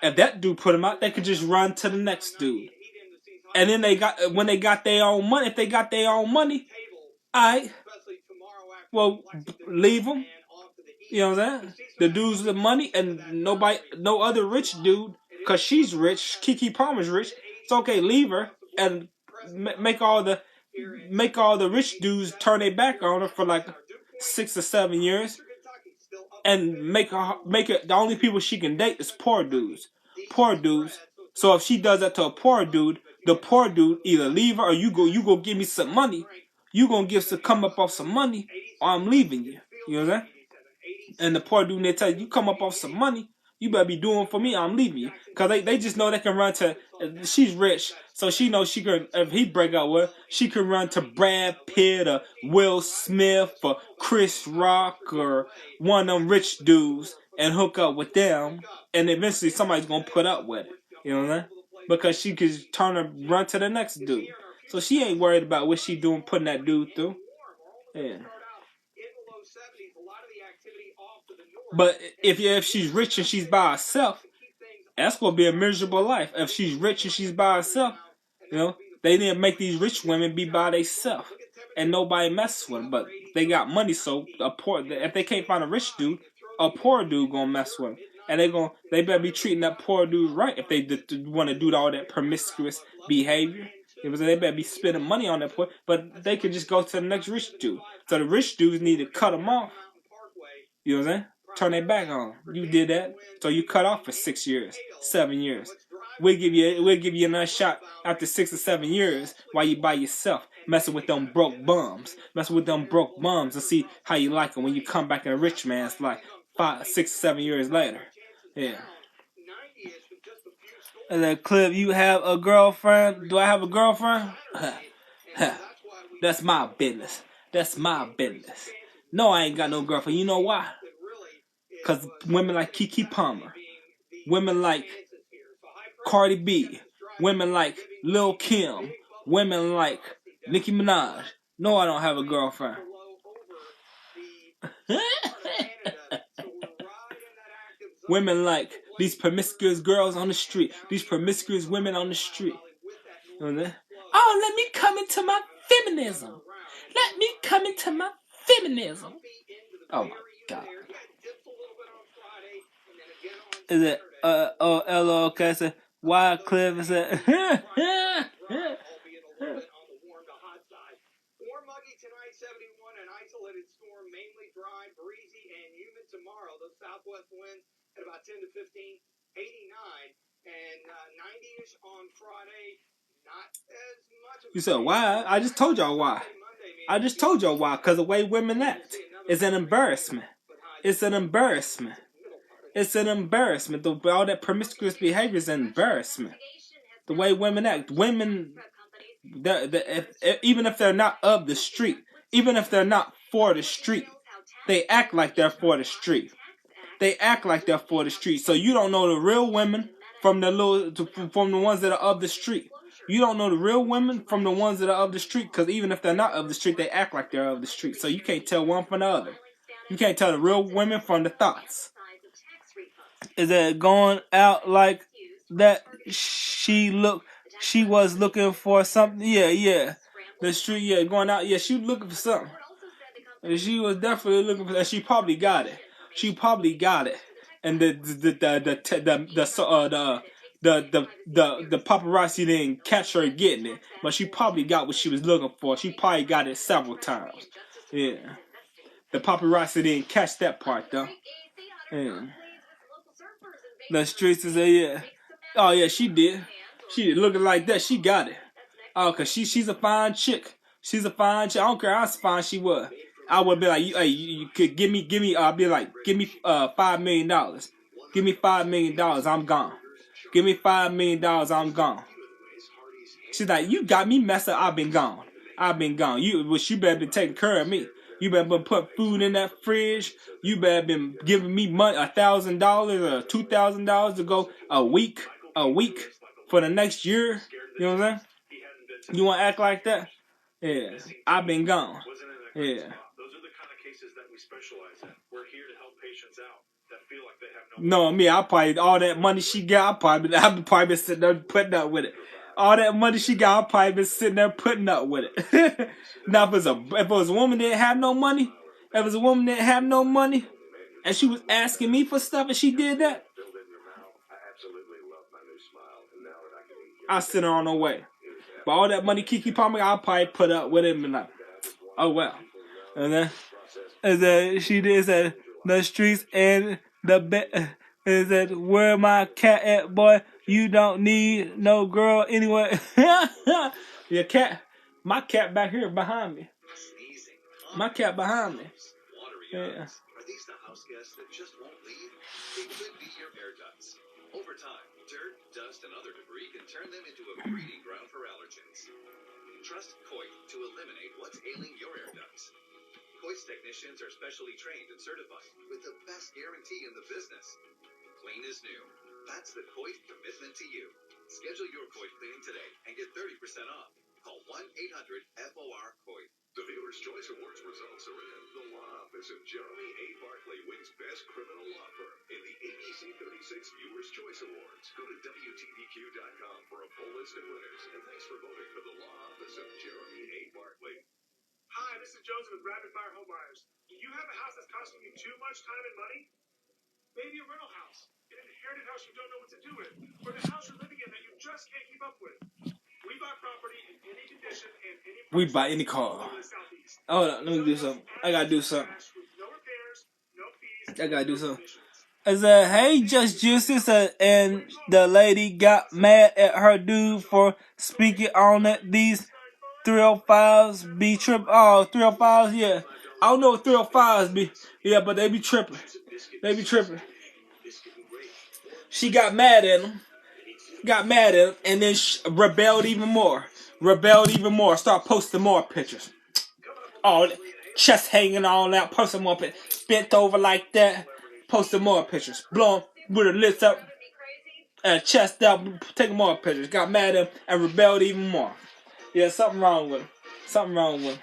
if that dude put them out, they could just run to the next dude. And then when they got their own money, if they got their own money, alright, well, leave them. You know what I'm saying? The dudes with the money and no other rich dude, because she's rich, Keke Palmer's rich. It's okay, leave her and make all the rich dudes turn their back on her for like 6 or 7 years, and make it the only people she can date is poor dudes. So if she does that to a poor dude, the poor dude either leave her or you go give me some money. You gonna come up off some money, or I'm leaving you. You know what I'm saying? And the poor dude, they tell you come up off some money, you better be doing for me, or I'm leaving you. Cause they just know they can run to. She's rich, so she knows she can. If he break out with her, she can run to Brad Pitt or Will Smith or Chris Rock or one of them rich dudes and hook up with them, and eventually somebody's gonna put up with it. You know what I'm saying? Because she could run to the next dude. So she ain't worried about what she doing, putting that dude through. Yeah. But if she's rich and she's by herself, that's gonna be a miserable life. If she's rich and she's by herself, you know, they didn't make these rich women be by themselves and nobody messes with them. But they got money, so if they can't find a rich dude, a poor dude gonna mess with them. And they better be treating that poor dude right if they want to do all that promiscuous behavior. They better be spending money on that poor, but they could just go to the next rich dude. So the rich dudes need to cut them off. You know what I'm saying? Turn their back on them. You did that, so you cut off for 6 years, 7 years. We'll give you another shot after 6 or 7 years while you by yourself, messing with them broke bums, and see how you like them when you come back in a rich man's life 5, 6, 7 years later. Yeah. And then Clip, you have a girlfriend? Do I have a girlfriend? That's my business. No, I ain't got no girlfriend. You know why? Because women like Keke Palmer, women like Cardi B, women like Lil Kim, women like Nicki Minaj. No, I don't have a girlfriend. Women like these promiscuous girls on the street, these promiscuous women on the street. You know, oh, let me come into my feminism. Oh my God. Is it LOK said why Cliff said Foggy tonight, 71. An isolated storm, mainly dry, breezy, and humid tomorrow. Those southwest winds at about 10 to 15, 89, and 90-ish on Friday. Not as much of You said why? I just told y'all why. I just told y'all why. Because the way women act. It's an embarrassment. It's an embarrassment. It's an embarrassment. All that promiscuous behavior is an embarrassment. The way women act. Women, even if they're not of the street, even if they're not for the street, they act like they're for the street. They act like they're for the street. So you don't know the real women from the ones that are of the street. You don't know the real women from the ones that are of the street, because even if they're not of the street, they act like they're of the street. So you can't tell one from the other. You can't tell the real women from the thoughts. Is it going out like that? She was looking for something. Yeah. The street, yeah, going out. Yeah, she was looking for something. And she was definitely looking for that. She probably got it. And the paparazzi didn't catch her getting it, but she probably got what she was looking for. She probably got it several times. Yeah. The paparazzi didn't catch that part though. Yeah. The streets is yeah. Oh yeah, she did. She looking like that. She got it. Oh, cause she's a fine chick. She's a fine chick. I don't care how fine she was. I would be like, you could give me. I'll be like, give me $5 million. Give me $5 million. I'm gone. Give me $5 million. I'm gone. She's like, you got me messed up. I've been gone. You better be taking care of me. You better be putting food in that fridge. You better be giving me money, $1,000 or $2,000 to go a week for the next year. You know what I'm saying? You want to act like that? Yeah. I've been gone. Yeah. Specialize in. We're here to help patients out that feel like they have no me, I probably all that money she got, I've probably been sitting there putting up with it. All that money she got, I've probably been sitting there putting up with it. Now if it was a woman that didn't have no money, and she was asking me for stuff and she did that, I sent her on her way. But all that money Keke Palmer, I'll probably put up with it and be like, oh well. And then she did said the streets and the bed is that where my cat at, boy? You don't need no girl anyway. Your cat, my cat back here behind me. My cat behind me. Yeah. Are these the house guests that just won't leave? It could be your air ducts. Over time, dirt, dust, and other debris can turn them into a breeding ground for allergens. Trust Coit to eliminate what's ailing your air ducts. Coit's technicians are specially trained and certified with the best guarantee in the business. Clean as new. That's the Coit commitment to you. Schedule your Coit cleaning today and get 30% off. Call 1-800-FOR-COIT. The Viewer's Choice Awards results are in. The law office of Jeremy A. Barkley wins Best Criminal Law Firm in the ABC 36 Viewer's Choice Awards. Go to WTVQ.com for a full list of winners. And thanks for voting for the law office of Jeremy A. Barkley. Hi, this is Joseph with Rapid Fire Home Buyers. Do you have a house that's costing you too much time and money? Maybe a rental house, an inherited house you don't know what to do with, or the house you're living in that you just can't keep up with. We buy property in any condition and any price. We buy any car. Hold on, let me do something. I gotta do something. I said, hey, Just Juices, and the lady got mad at her dude for speaking on it. These 305s be tripping. Oh, 305s, yeah. I don't know what 305s be. Yeah, but they be tripping. She got mad at him. And then rebelled even more. Start posting more pictures. Oh, chest hanging all out. Posting more pictures. Bent over like that. Posting more pictures. Blowing with her lips up. And chest out. Taking more pictures. Got mad at him and rebelled even more. Yeah, something wrong with him.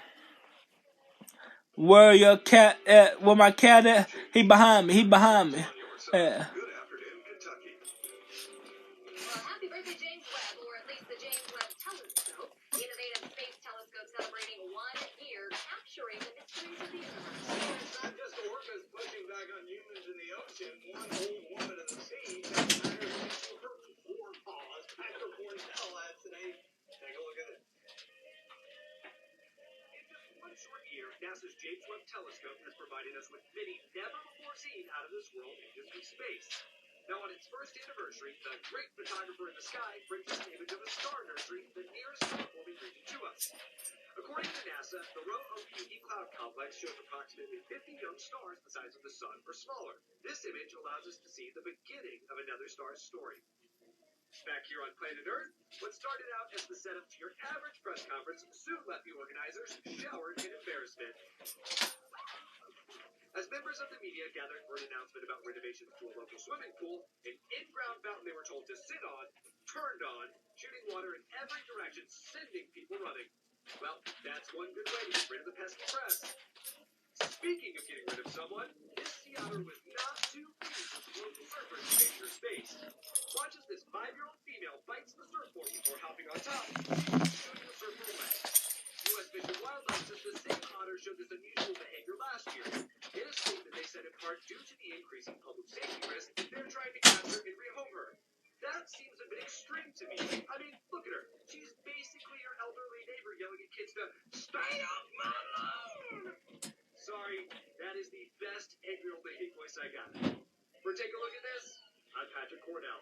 Where your cat at? Where my cat at? He behind me. Yeah. Happy birthday, James Webb, or at least the James Webb Telescope, the innovative space telescope celebrating 1 year, capturing the mysteries of the universe. It's not just orcas pushing back on humans in the ocean. One old woman in the sea got tired of her forepaws. Patrick Warnell had today. Take a look at it. In just 1 short year, NASA's James Webb Telescope has provided us with many never-before-seen out-of-this-world images from space. Now, on its first anniversary, the great photographer in the sky brings us an image of a star nursery, the nearest star-forming region to us. According to NASA, the Rho-Ophiuchi Cloud Complex shows approximately 50 young stars the size of the sun or smaller. This image allows us to see the beginning of another star's story. Back here on planet Earth, what started out as the setup to your average press conference soon left the organizers showered in embarrassment. As members of the media gathered for an announcement about renovations to a local swimming pool, an in-ground fountain they were told to sit on turned on, shooting water in every direction, sending people running. Well, that's one good way to get rid of the pesky press. Speaking of getting rid of someone, this sea otter was not too pleased with the local surfers who made her space. Watch as this 5-year-old female bites the surfboard before hopping on top, shooting the surfer away. U.S. Fish and Wildlife says the same otter showed this unusual behavior last year. In a statement, they said in part due to the increasing public safety risk, they're trying to capture and rehome her. That seems a bit extreme to me. I mean, look at her. She's basically your elderly neighbor yelling at kids to stay off my lawn. Sorry, that is the best 8-year-old baby voice I got. For take a look at this, I'm Patrick Cornell.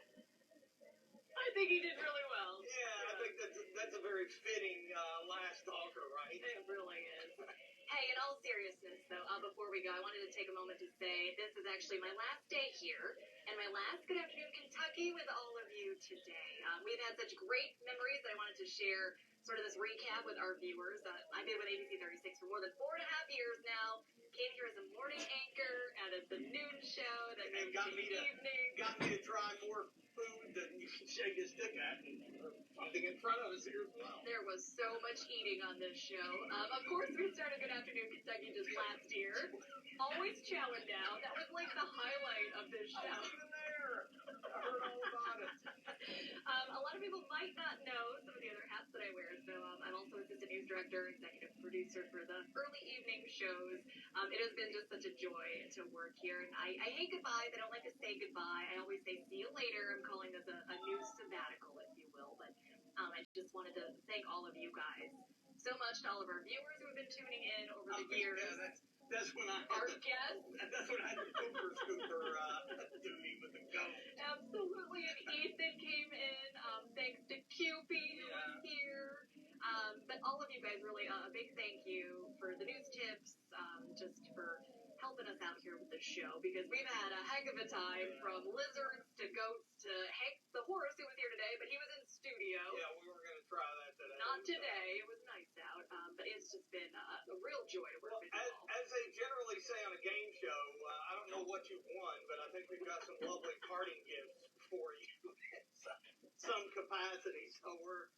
I think he did really well. Yeah, I think that's a very fitting last talker, right? It really is. Hey, in all seriousness, though, before we go, I wanted to take a moment to say this is actually my last day here, and my last Good Afternoon Kentucky with all of you today. We've had such great memories that I wanted to share sort of this recap with our viewers. I've been with ABC 36 for more than 4.5 years now. Came here as a morning anchor and at the noon show. That And got me to try more food than you can shake a stick at, and something in front of us here as well. There was so much eating on this show. Of course, we started Good Afternoon Kentucky just last year. Always chowing down. That was like the highlight of this show. I was even there. I heard all about it. A lot of people might not know some of the other hats that I wear. So I'm also assistant news director, executive producer for the early evening shows. It has been just such a joy to work here. And I hate goodbyes. I don't like to say goodbye. I always say see you later. I'm calling this a news sabbatical, if you will. But I just wanted to thank all of you guys so much, to all of our viewers who have been tuning in over the years. Yeah, that's when I our guests. That's when I had the scooper duty with the goat. Absolutely, and Ethan came in. Thanks to QP who was here. But all of you guys, really, a big thank you for the news tips, just for helping us out here with the show, because we've had a heck of a time, from lizards to goats to Hank the horse, who was here today, but he was in studio. Yeah, we were going to try that today. Not today. It was nice out, but it's just been a real joy to work with you all. As they generally say on a game show, I don't know what you've won, but I think we've got some lovely parting gifts for you in some capacity. So we're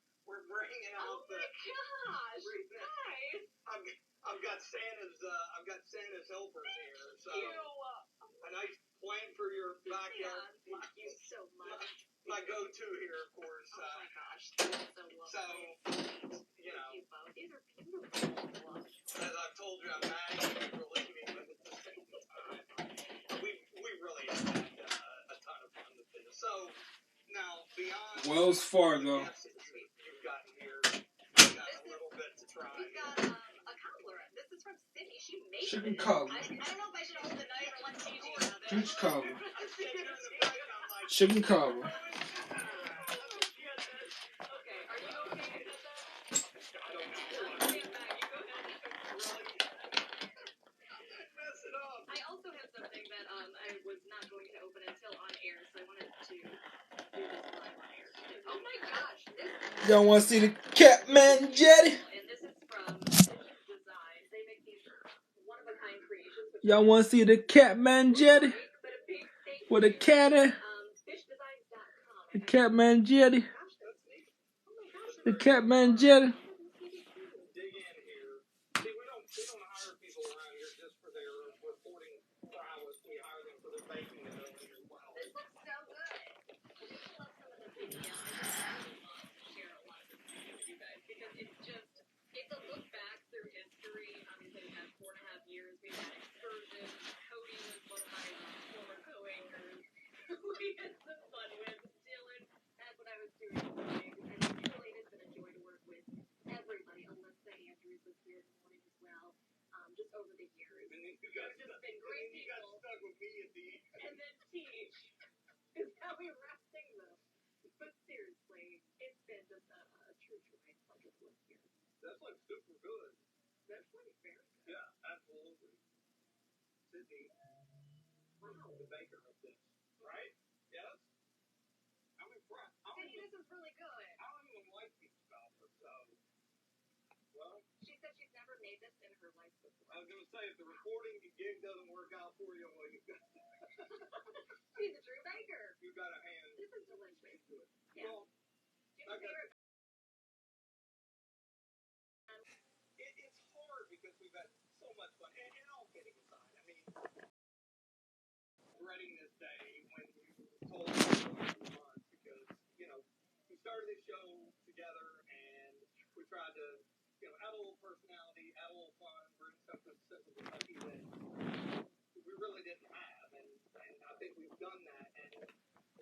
bringing out my gosh, nice. I've got Santa's helpers here. So a nice plan for your backyard. Thank you so much. My go-to here, of course. Oh my gosh, that's so lovely. So, you know, these are beautiful. As I've told you, I'm mad at you for leaving, but at the same time, we really have had a ton of fun with this. So, now, beyond Wells Fargo. You've gotten here, you've got a little bit to try. We've got a cobbler. This is from Sydney. She made Chicken it. cobbler. I don't know if I should hold the knife or let Gigi have it. Chicken cobbler. I'm sitting here in the back and I'm like, Chicken cobbler. Okay, are you okay to cut that? I don't know. Stand back. You go ahead. Mess it up. I also have something that I was not going to open until on air, so I wanted to do this live on air. Oh my gosh, this. Y'all want to see the Catman Jetty? And this is from Designs. They make these one-of-a-kind creations. Y'all want to see the Catman Jetty? With a caddy? The Catman Jetty? The Catman Jetty? Dig in here. See, we don't hire people around here just for their reporting prowess. We hire them for their baking ability as well. This looks so good. I just love some of the videos. I just love to share a lot of this with you guys, because it's a look back through history. Obviously, we had 4.5 years. We had excursions. Cody was one of my former co-anchors. We had some fun with Dylan. That's what I was doing today. It really has been a joy to work with over the years. And then you got They've just been great you got people. stuck with me at the end. And then Teach is how we wrap things up. But seriously, it's been just a true joy and pleasure to live here. That's like super good. That's really very good. Yeah, absolutely. Sydney, wow, the baker of this, right? Yes. I'm impressed. Sydney, this is really good. I don't even like beef sprouts, so. Well, She said she's never made this in her life before. I was gonna say if the recording gig doesn't work out for you, well, you've got She's a true baker. you've got a hand. This is delicious. Yeah. Well, Do you have a favorite? it's hard because we've had so much fun, and all kidding aside, I mean, dreading this day when you told me months because we started this show together and we tried to add a little personality, add a little fun, bring something simple to Kentucky that we really didn't have, and I think we've done that, and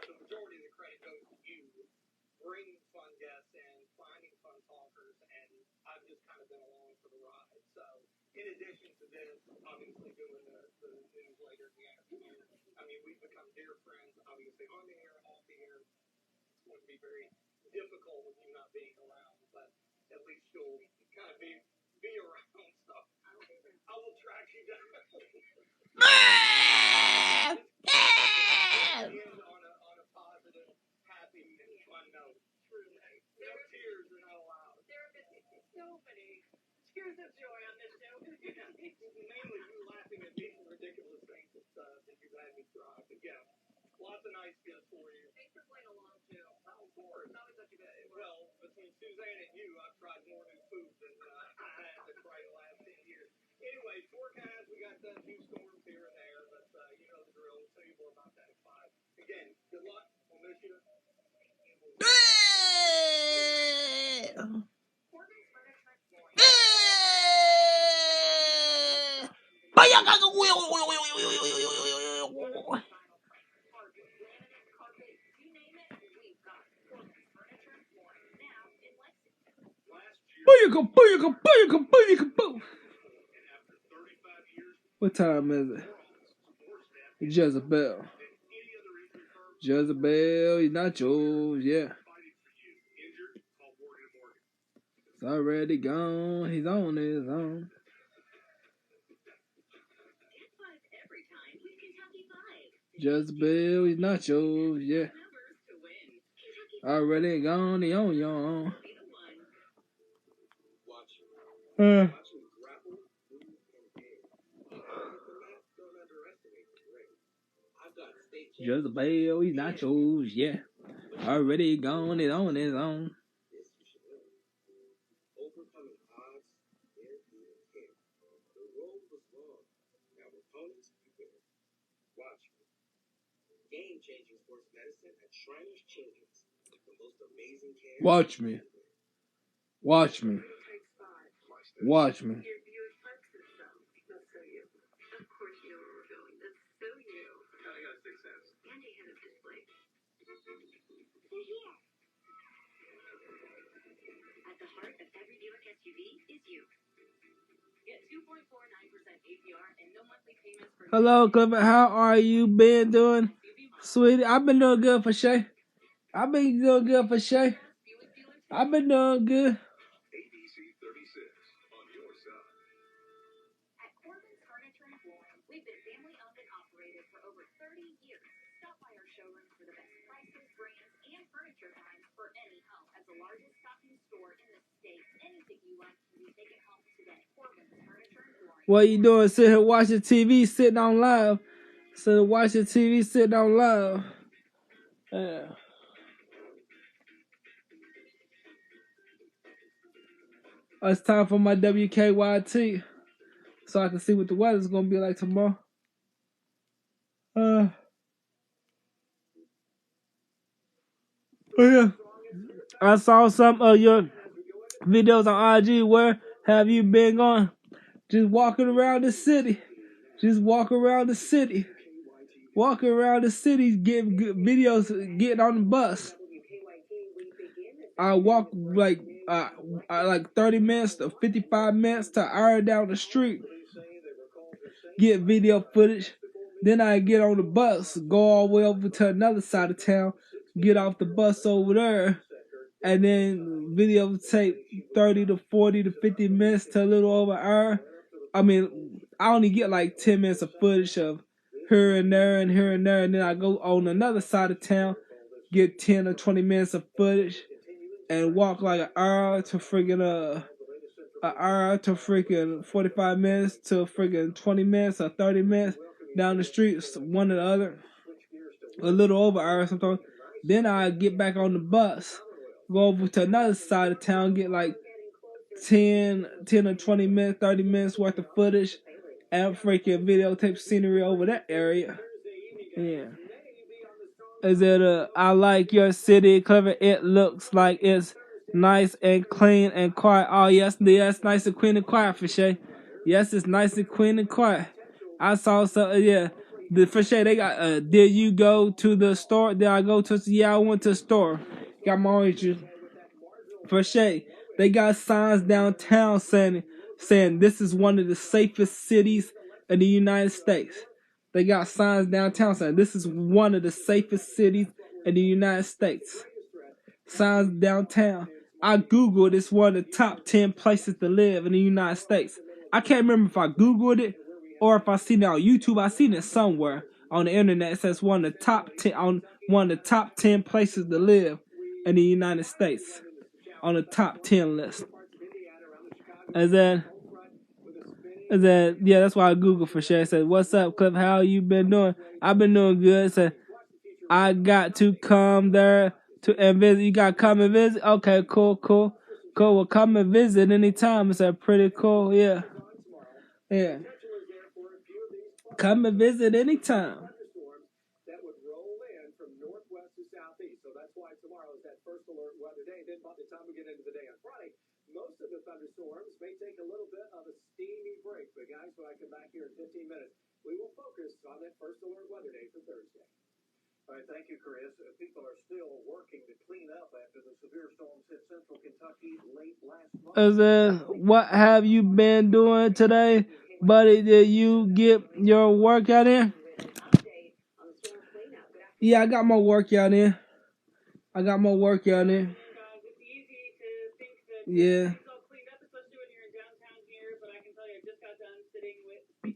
the majority of the credit goes to you bringing fun guests and finding fun talkers, and I've just kind of been along for the ride. So, in addition to this, obviously doing the news later in the afternoon, I mean, we've become dear friends, obviously on the air, off the air. It's going to be very difficult with you not being around, but at least you'll kind of be around, so I will track you down. End on a positive, happy, and fun note. Truly. No tears are not allowed. There have been so many tears of joy on this show. Mainly you laughing at me for ridiculous things that you've had me try. But yeah, lots of nice gifts for you. Thanks for playing along, too. Oh, of course. It's always such a good day. Well, between Suzanne and you, I've tried more new food than I had to try the last 10 years. Anyway, forecast, we got few storms here and there, but you know the drill. We'll tell you more about that at 5. Again, good luck. We'll miss you. What time is it? Jezebel. Jezebel, nachos, yeah. It's already gone. He's on his own. Jezebel, nachos, yeah. Already gone. He on your own. Jezebel, he's nachos, yeah. Already gone, he's on his own. Overcoming odds, there he came. The road was long. Now opponents prepare. Watch me. Game-changing sports medicine at Shriners Children's. The most amazing care. Watch me. Watch me. Watch me. At the heart of every Buick SUV is you. Get 2.49% APR and no monthly payments for... Hello, Clifford. How are you been doing, sweetie? I've been doing good for Shay. I've been doing good for Shay. I've been doing good. ABC 36 on your side. At Corbin's Furniture and Flooring, we've been family-owned and operated for over 30 years. Stop by our showroom for the best prices, brands, and furniture finds for any home. As the largest stocking store in the state, anything you like can be taken home today. Corbin's Furniture and Flooring. What you doing? Sitting here watching TV, sitting on live. So watching TV, sitting on live. Yeah. It's time for my WKYT, so I can see what the weather's gonna be like tomorrow. Oh yeah, I saw some of your videos on IG. Where have you been going? Just walking around the city. Just walk around the city. Walking around the city, getting good videos, getting on the bus. I walk like 30 minutes to 55 minutes to an hour down the street. get video footage. Then I get on the bus, go all the way over to another side of town, get off the bus over there, and then videotape 30 to 40 to 50 minutes to a little over an hour. I mean, I only get like 10 minutes of footage of here and there and here and there, and then I go on another side of town, get 10 or 20 minutes of footage, and walk like an hour to freaking 45 minutes to freaking 20 minutes or 30 minutes down the streets, one or the other, a little over an hour sometimes. Then I get back on the bus, go over to another side of town, get like 10 or 20 minutes, 30 minutes worth of footage, and freaking videotape scenery over that area. Yeah. Is it I like your city, clever. It looks like it's nice and clean and quiet. Oh, yes, nice and clean and quiet, for sure. Yes, it's nice and clean and quiet. I saw some, yeah. For sure, they got, did you go to the store? Did I go to, yeah, I went to the store. Got my orange juice. For sure, they got signs downtown saying this is one of the safest cities in the United States. They got signs downtown saying this is one of the safest cities in the United States. Signs downtown. I Googled it's one of the top 10 places to live in the United States. I can't remember if I Googled it or if I seen it on YouTube. I seen it somewhere on the internet. It says one of the top 10 places to live in the United States on the top 10 list. Yeah, that's why I Googled for sure. I said, "What's up, Cliff? How you been doing?" I've been doing good. I said, "I got to come there and visit." You got to come and visit? Okay, cool. Well, come and visit anytime. I said, "Pretty cool, yeah. Come and visit anytime." That would roll in from northwest to southeast. So that's why tomorrow is that first alert weather day. Then by the time we get into the day on Friday, most of the thunderstorms may take a little bit of a steamy break. But guys, when I come back here in 15 minutes, we will focus on that first alert weather day for Thursday. All right, thank you, Chris. People are still working to clean up after the severe storms hit central Kentucky late last month. What have you been doing today, buddy? Did you get your workout in? Yeah, I got my workout in. Yeah.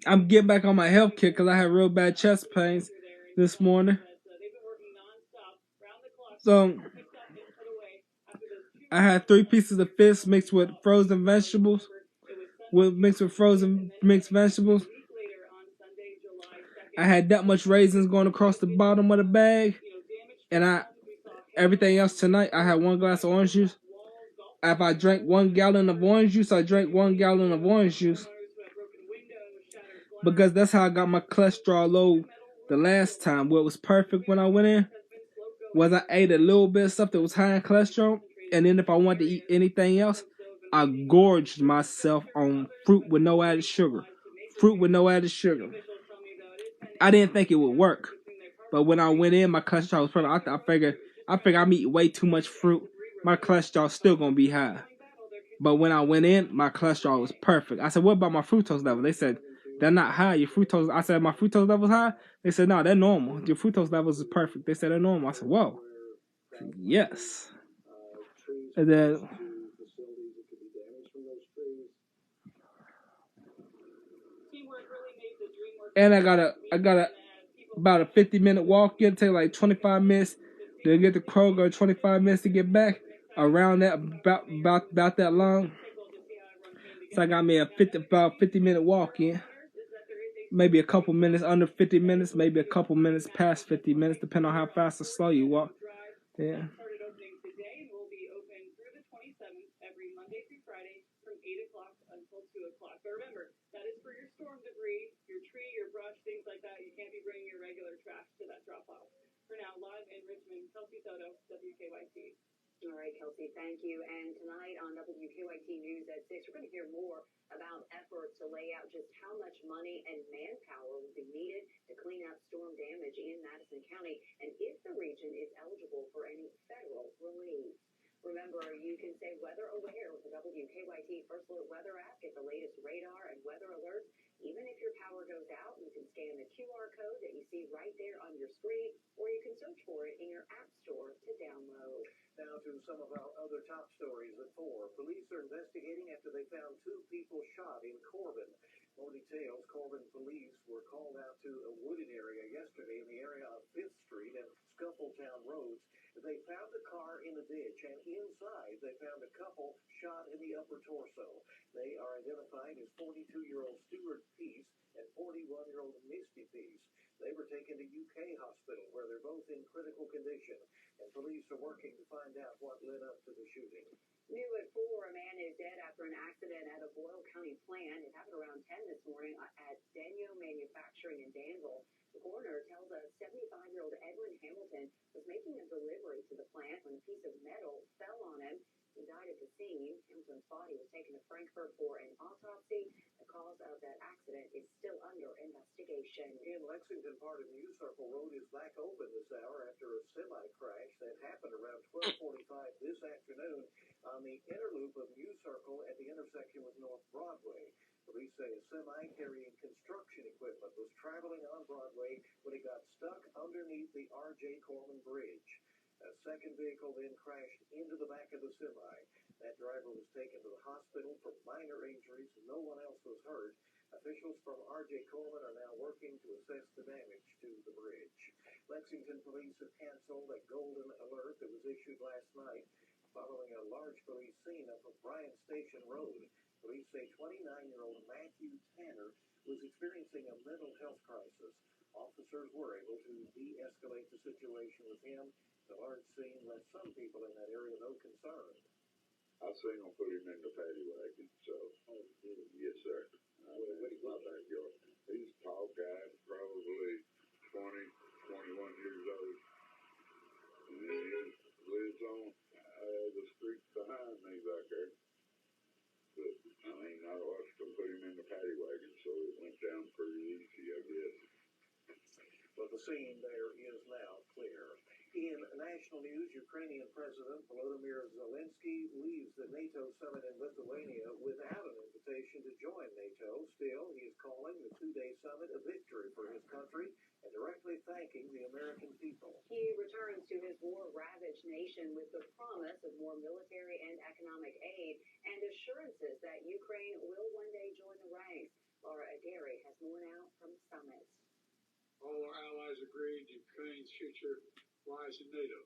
I'm getting back on my health kick because I had real bad chest pains this morning. So I had 3 pieces of fish mixed with frozen vegetables. Mixed vegetables. I had that much raisins going across the bottom of the bag, and everything else tonight. I had 1 glass of orange juice. If I drank 1 gallon of orange juice, I drank 1 gallon of orange juice. Because that's how I got my cholesterol low the last time. What was perfect when I went in was I ate a little bit of stuff that was high in cholesterol, and then if I wanted to eat anything else, I gorged myself on fruit with no added sugar. I didn't think it would work, but when I went in, my cholesterol was perfect. I figured I'm eating way too much fruit. My cholesterol still gonna be high. But when I went in, my cholesterol was perfect. I said, "What about my fructose level?" They said, "They're not high. Your fructose." I said, "My fructose level's high?" They said, "No, they're normal. Your fructose levels is perfect." They said they're normal. I said, "Whoa." I said, yes. And then I got about a 50-minute walk in, take like 25 minutes. Then get to Kroger, 25 minutes to get back. Around that, about that long. So I got me about 50-minute walk in. Maybe a couple minutes under 50 minutes, maybe a couple minutes past 50 minutes, depending on how fast or slow you walk. Yeah. Every Monday through Friday from 8 o'clock until 2 o'clock. But remember, that is for your storm debris, your tree, your brush, things like that. You can't be bringing your regular trash to that drop-off. For now, live in Richmond, Kelsey Soto, WKYT. All right, Kelsey, thank you. And tonight on WKYT News at 6, we're going to hear more about efforts to lay out just how much money and manpower will be needed to clean up storm damage in Madison County and if the region is eligible for any federal relief. Remember, you can stay weather aware with the WKYT First Alert Weather app. Get the latest radar and weather alerts, even if your power goes out. right there on your screen, or you can search for it in your app store to download. Now to some of our other top stories at 4. Police are investigating after they found 2 people shot in Corbin. More details, Corbin police were called out to a wooded area yesterday in the area of 5th Street and Scuffletown Roads. They found a car in a ditch, and inside they found a couple shot in the upper torso. They are identified as 42-year-old Stuart Peace and 41-year-old Misty Peace. They were taken to UK Hospital, where they're both in critical condition, and police are working to find out what led up to the shooting. New at 4, a man is dead after an accident at a Boyle County plant. It happened around 10 this morning at Denyo Manufacturing in Danville. The coroner tells us 75-year-old Edwin Hamilton was making a delivery to the plant when a piece of metal fell on him. He died at the scene. Hamilton's body was taken to Frankfurt for an autopsy. The cause of that accident is still under investigation. In Lexington, part of New Circle Road is back open this hour after a semi-crash that happened around 12:45 this afternoon on the inner loop of New Circle at the intersection with North Broadway. Police say a semi carrying construction equipment was traveling on Broadway when it got stuck underneath the R.J. Corman Bridge. A second vehicle then crashed into the back of the semi. That driver was taken to the hospital for minor injuries. No one else was hurt. Officials from R.J. Corman are now working to assess the damage to the bridge. Lexington police have canceled a golden alert that was issued last night following a large police scene up on Bryan Station Road. Police say 29-year-old Matthew Tanner was experiencing a mental health crisis. Officers were able to de-escalate the situation with him. The large scene left some people in that area no concern. I seen them put him in the paddy wagon, so, yes, sir. What is my backyard? He's a tall guy, probably 20, 21 years old. And then he lives on the street behind me back there. But, I mean, I watched them put him in the paddy wagon, so it went down pretty easy, I guess. But the scene there is now clear. In national news, Ukrainian President Volodymyr Zelensky leaves the NATO summit in Lithuania without an invitation to join NATO. Still, he is calling the 2-day summit a victory for his country and directly thanking the American people. He returns to his war-ravaged nation with the promise of more military and economic aid and assurances that Ukraine will one day join the ranks. Laura Agari has more now from the summit. All our allies agreed Ukraine's future lies in NATO.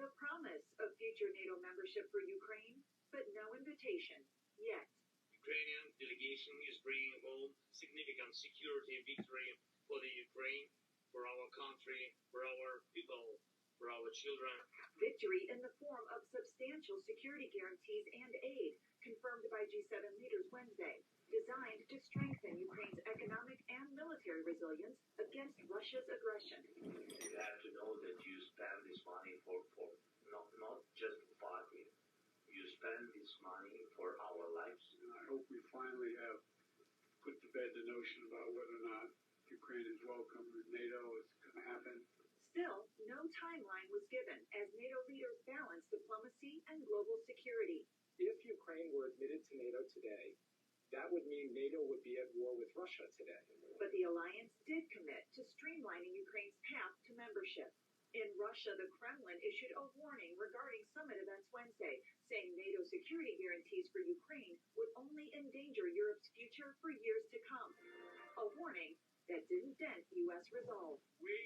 The promise of future NATO membership for Ukraine, but no invitation yet. Ukrainian delegation is bringing home significant security victory for the Ukraine, for our country, for our people, for our children. Victory in the form of substantial security guarantees and aid confirmed by G7 leaders Wednesday, designed to strengthen Ukraine's economic and military resilience against Russia's aggression. You have to know that you spend this money for not just for party. You spend this money for our lives. I hope we finally have put to bed the notion about whether or not Ukraine is welcome in NATO. It's going to happen. Still, no timeline was given as NATO leaders balanced diplomacy and global security. If Ukraine were admitted to NATO today, that would mean NATO would be at war with Russia today. But the alliance did commit to streamlining Ukraine's path to membership. In Russia, the Kremlin issued a warning regarding summit events Wednesday, saying NATO security guarantees for Ukraine would only endanger Europe's future for years to come. A warning that didn't dent U.S. resolve. We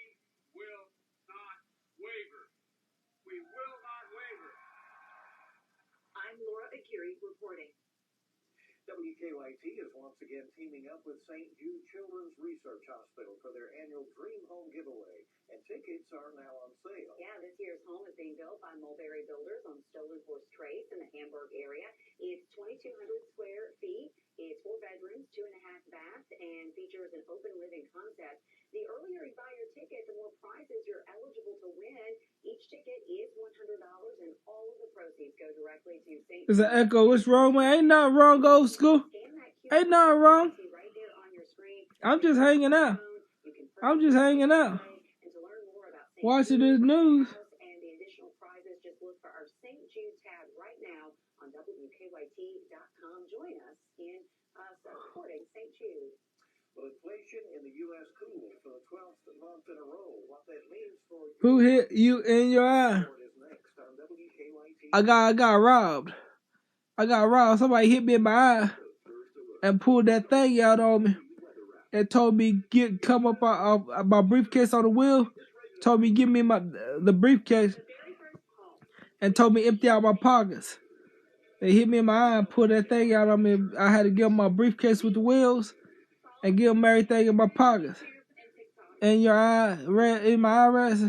will not waver. We will not waver. I'm Laura Agiri reporting. WKYT is once again teaming up with St. Jude Children's Research Hospital for their annual Dream Home Giveaway, and tickets are now on sale. Yeah, this year's home is being built by Mulberry Builders on Stolen Horse Trace in the Hamburg area. It's 2,200 square feet. It's 4 bedrooms, 2.5 baths, and features an open living concept. The earlier you buy your ticket, the more prizes you're eligible to win. Each ticket is $100, and all of the proceeds go directly to St. There's an echo. What's wrong, man? Ain't nothing wrong, old school. Ain't nothing wrong. I'm just hanging out. I'm just hanging out. Watching this news. And the additional prizes, just look for our St. Jude tab right now on WKYT.com. Join us in supporting St. Jude. Well, inflation in the U.S. cooled for the 12th month in a row. What that means for Who hit you in your eye? I got robbed. I got robbed. Somebody hit me in my eye and pulled that thing out on me and told me come up my briefcase on the wheel. Told me give me the briefcase and told me empty out my pockets. They hit me in my eye and pulled that thing out on me. I had to give them my briefcase with the wheels and give them everything in my pockets. In your eye, in my eye rest,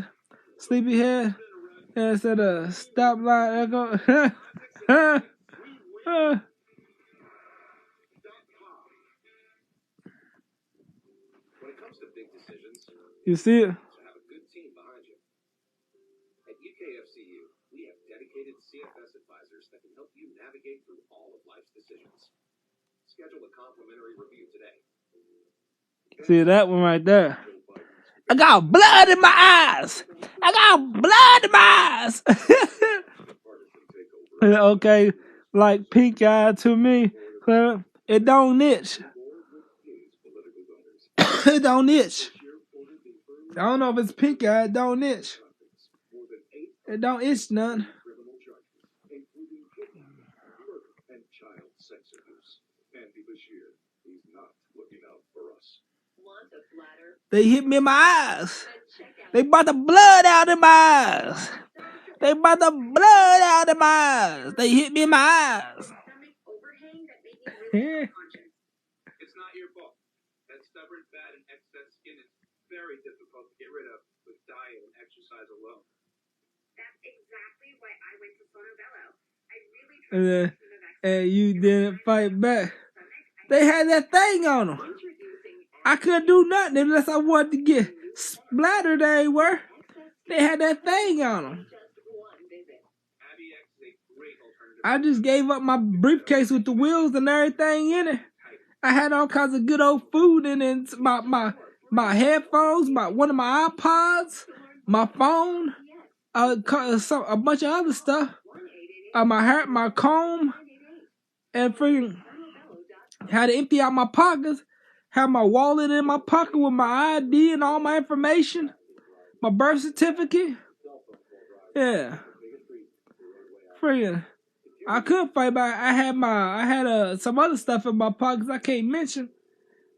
sleepyhead, and it said stop line echo. When it comes to big decisions, You see it? have a good team behind you. At UKFCU, we have dedicated CFS advisors that can help you navigate through all of life's decisions. Schedule a complimentary review today. See that one right there? I got blood in my eyes. I got blood in my eyes. Okay, like pink eye to me. It don't itch. It don't itch. I don't know if it's pink eye. It don't itch. It don't itch none. And child sex abuse. Andy Bashir, he's not looking out for us. They hit me in my eyes. They brought the blood out in my eyes. They brought the blood out in my eyes. They hit me in my eyes. It's not your fault. That stubborn fat and excess skin is very difficult to get rid of with diet and exercise alone. That's exactly why I went to Sono Bello. I really And you didn't fight back. They had that thing on them. I couldn't do nothing unless I wanted to get splattered everywhere. They had that thing on them. I just gave up my briefcase with the wheels and everything in it. I had all kinds of good old food in it. My headphones, one of my iPods, my phone, a bunch of other stuff. My hair, my comb, and freaking had to empty out my pockets. Had my wallet in my pocket with my ID and all my information, my birth certificate. Yeah, freaking. I could fight back. I had some other stuff in my pockets I can't mention.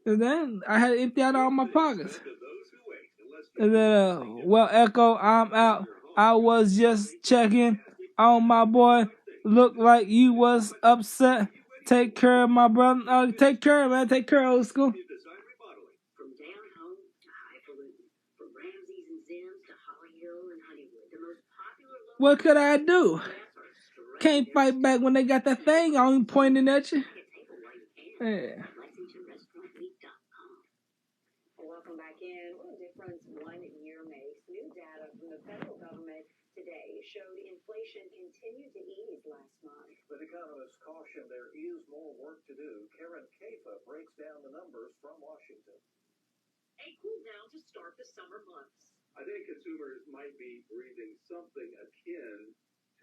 And then I had to empty out all my pockets. And then, well, Echo, I'm out. I was just checking on my boy. Looked like you was upset. Take care of my brother. Take care, man. Take care, old school. From down home to highfalutin, from Ramses and Zims to Holly Hill and Honeywood, the most popular local What could I do? Can't fight back when they got that thing on pointing at you. Yeah. Welcome back in. What a difference 1 year makes. New data from the federal government today showed inflation continued to ease last month. But economists caution there is more work to do. Karen Kafa breaks down the numbers from Washington. A cool down to start the summer months. I think consumers might be breathing something akin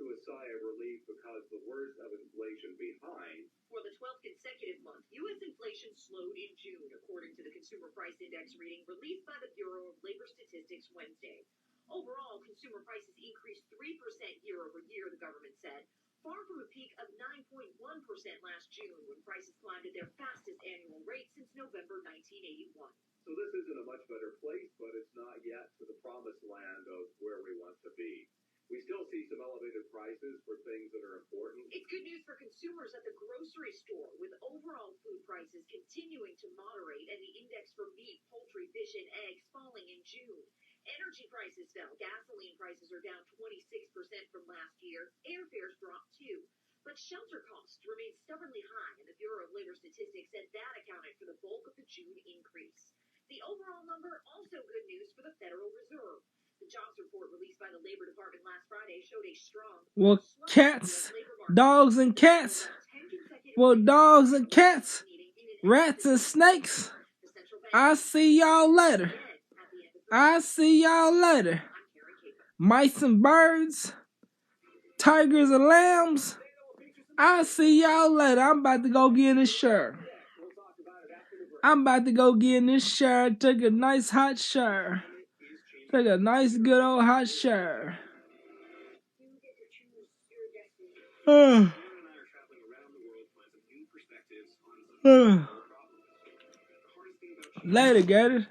to a sigh of relief because the worst of inflation behind. For the 12th consecutive month, U.S. inflation slowed in June, according to the Consumer Price Index reading released by the Bureau of Labor Statistics Wednesday. Overall, consumer prices increased 3% year over year, the government said, far from a peak of 9.1% last June, when prices climbed at their fastest annual rate since November 1981. So this isn't a much better place, but it's not yet to the promised land of where we want to be. We still see some elevated prices for things that are important. It's good news for consumers at the grocery store, with overall food prices continuing to moderate and the index for meat, poultry, fish, and eggs falling in June. Energy prices fell. Gasoline prices are down 26% from last year. Airfares dropped too. But shelter costs remain stubbornly high, and the Bureau of Labor Statistics said that accounted for the bulk of the June increase. The overall number also good news for the Federal Reserve. The jobs report released by the Labor Department last Friday showed a strong... Well, cats, dogs and cats. Well, dogs and cats, rats and snakes. I'll see y'all later. I'll see y'all later. Mice and birds, tigers and lambs. I'll see y'all later. I'm about to go get in the shirt. I'm about to go get in this shower, take a nice hot shower. Take a nice good old hot shower. Later, Gator.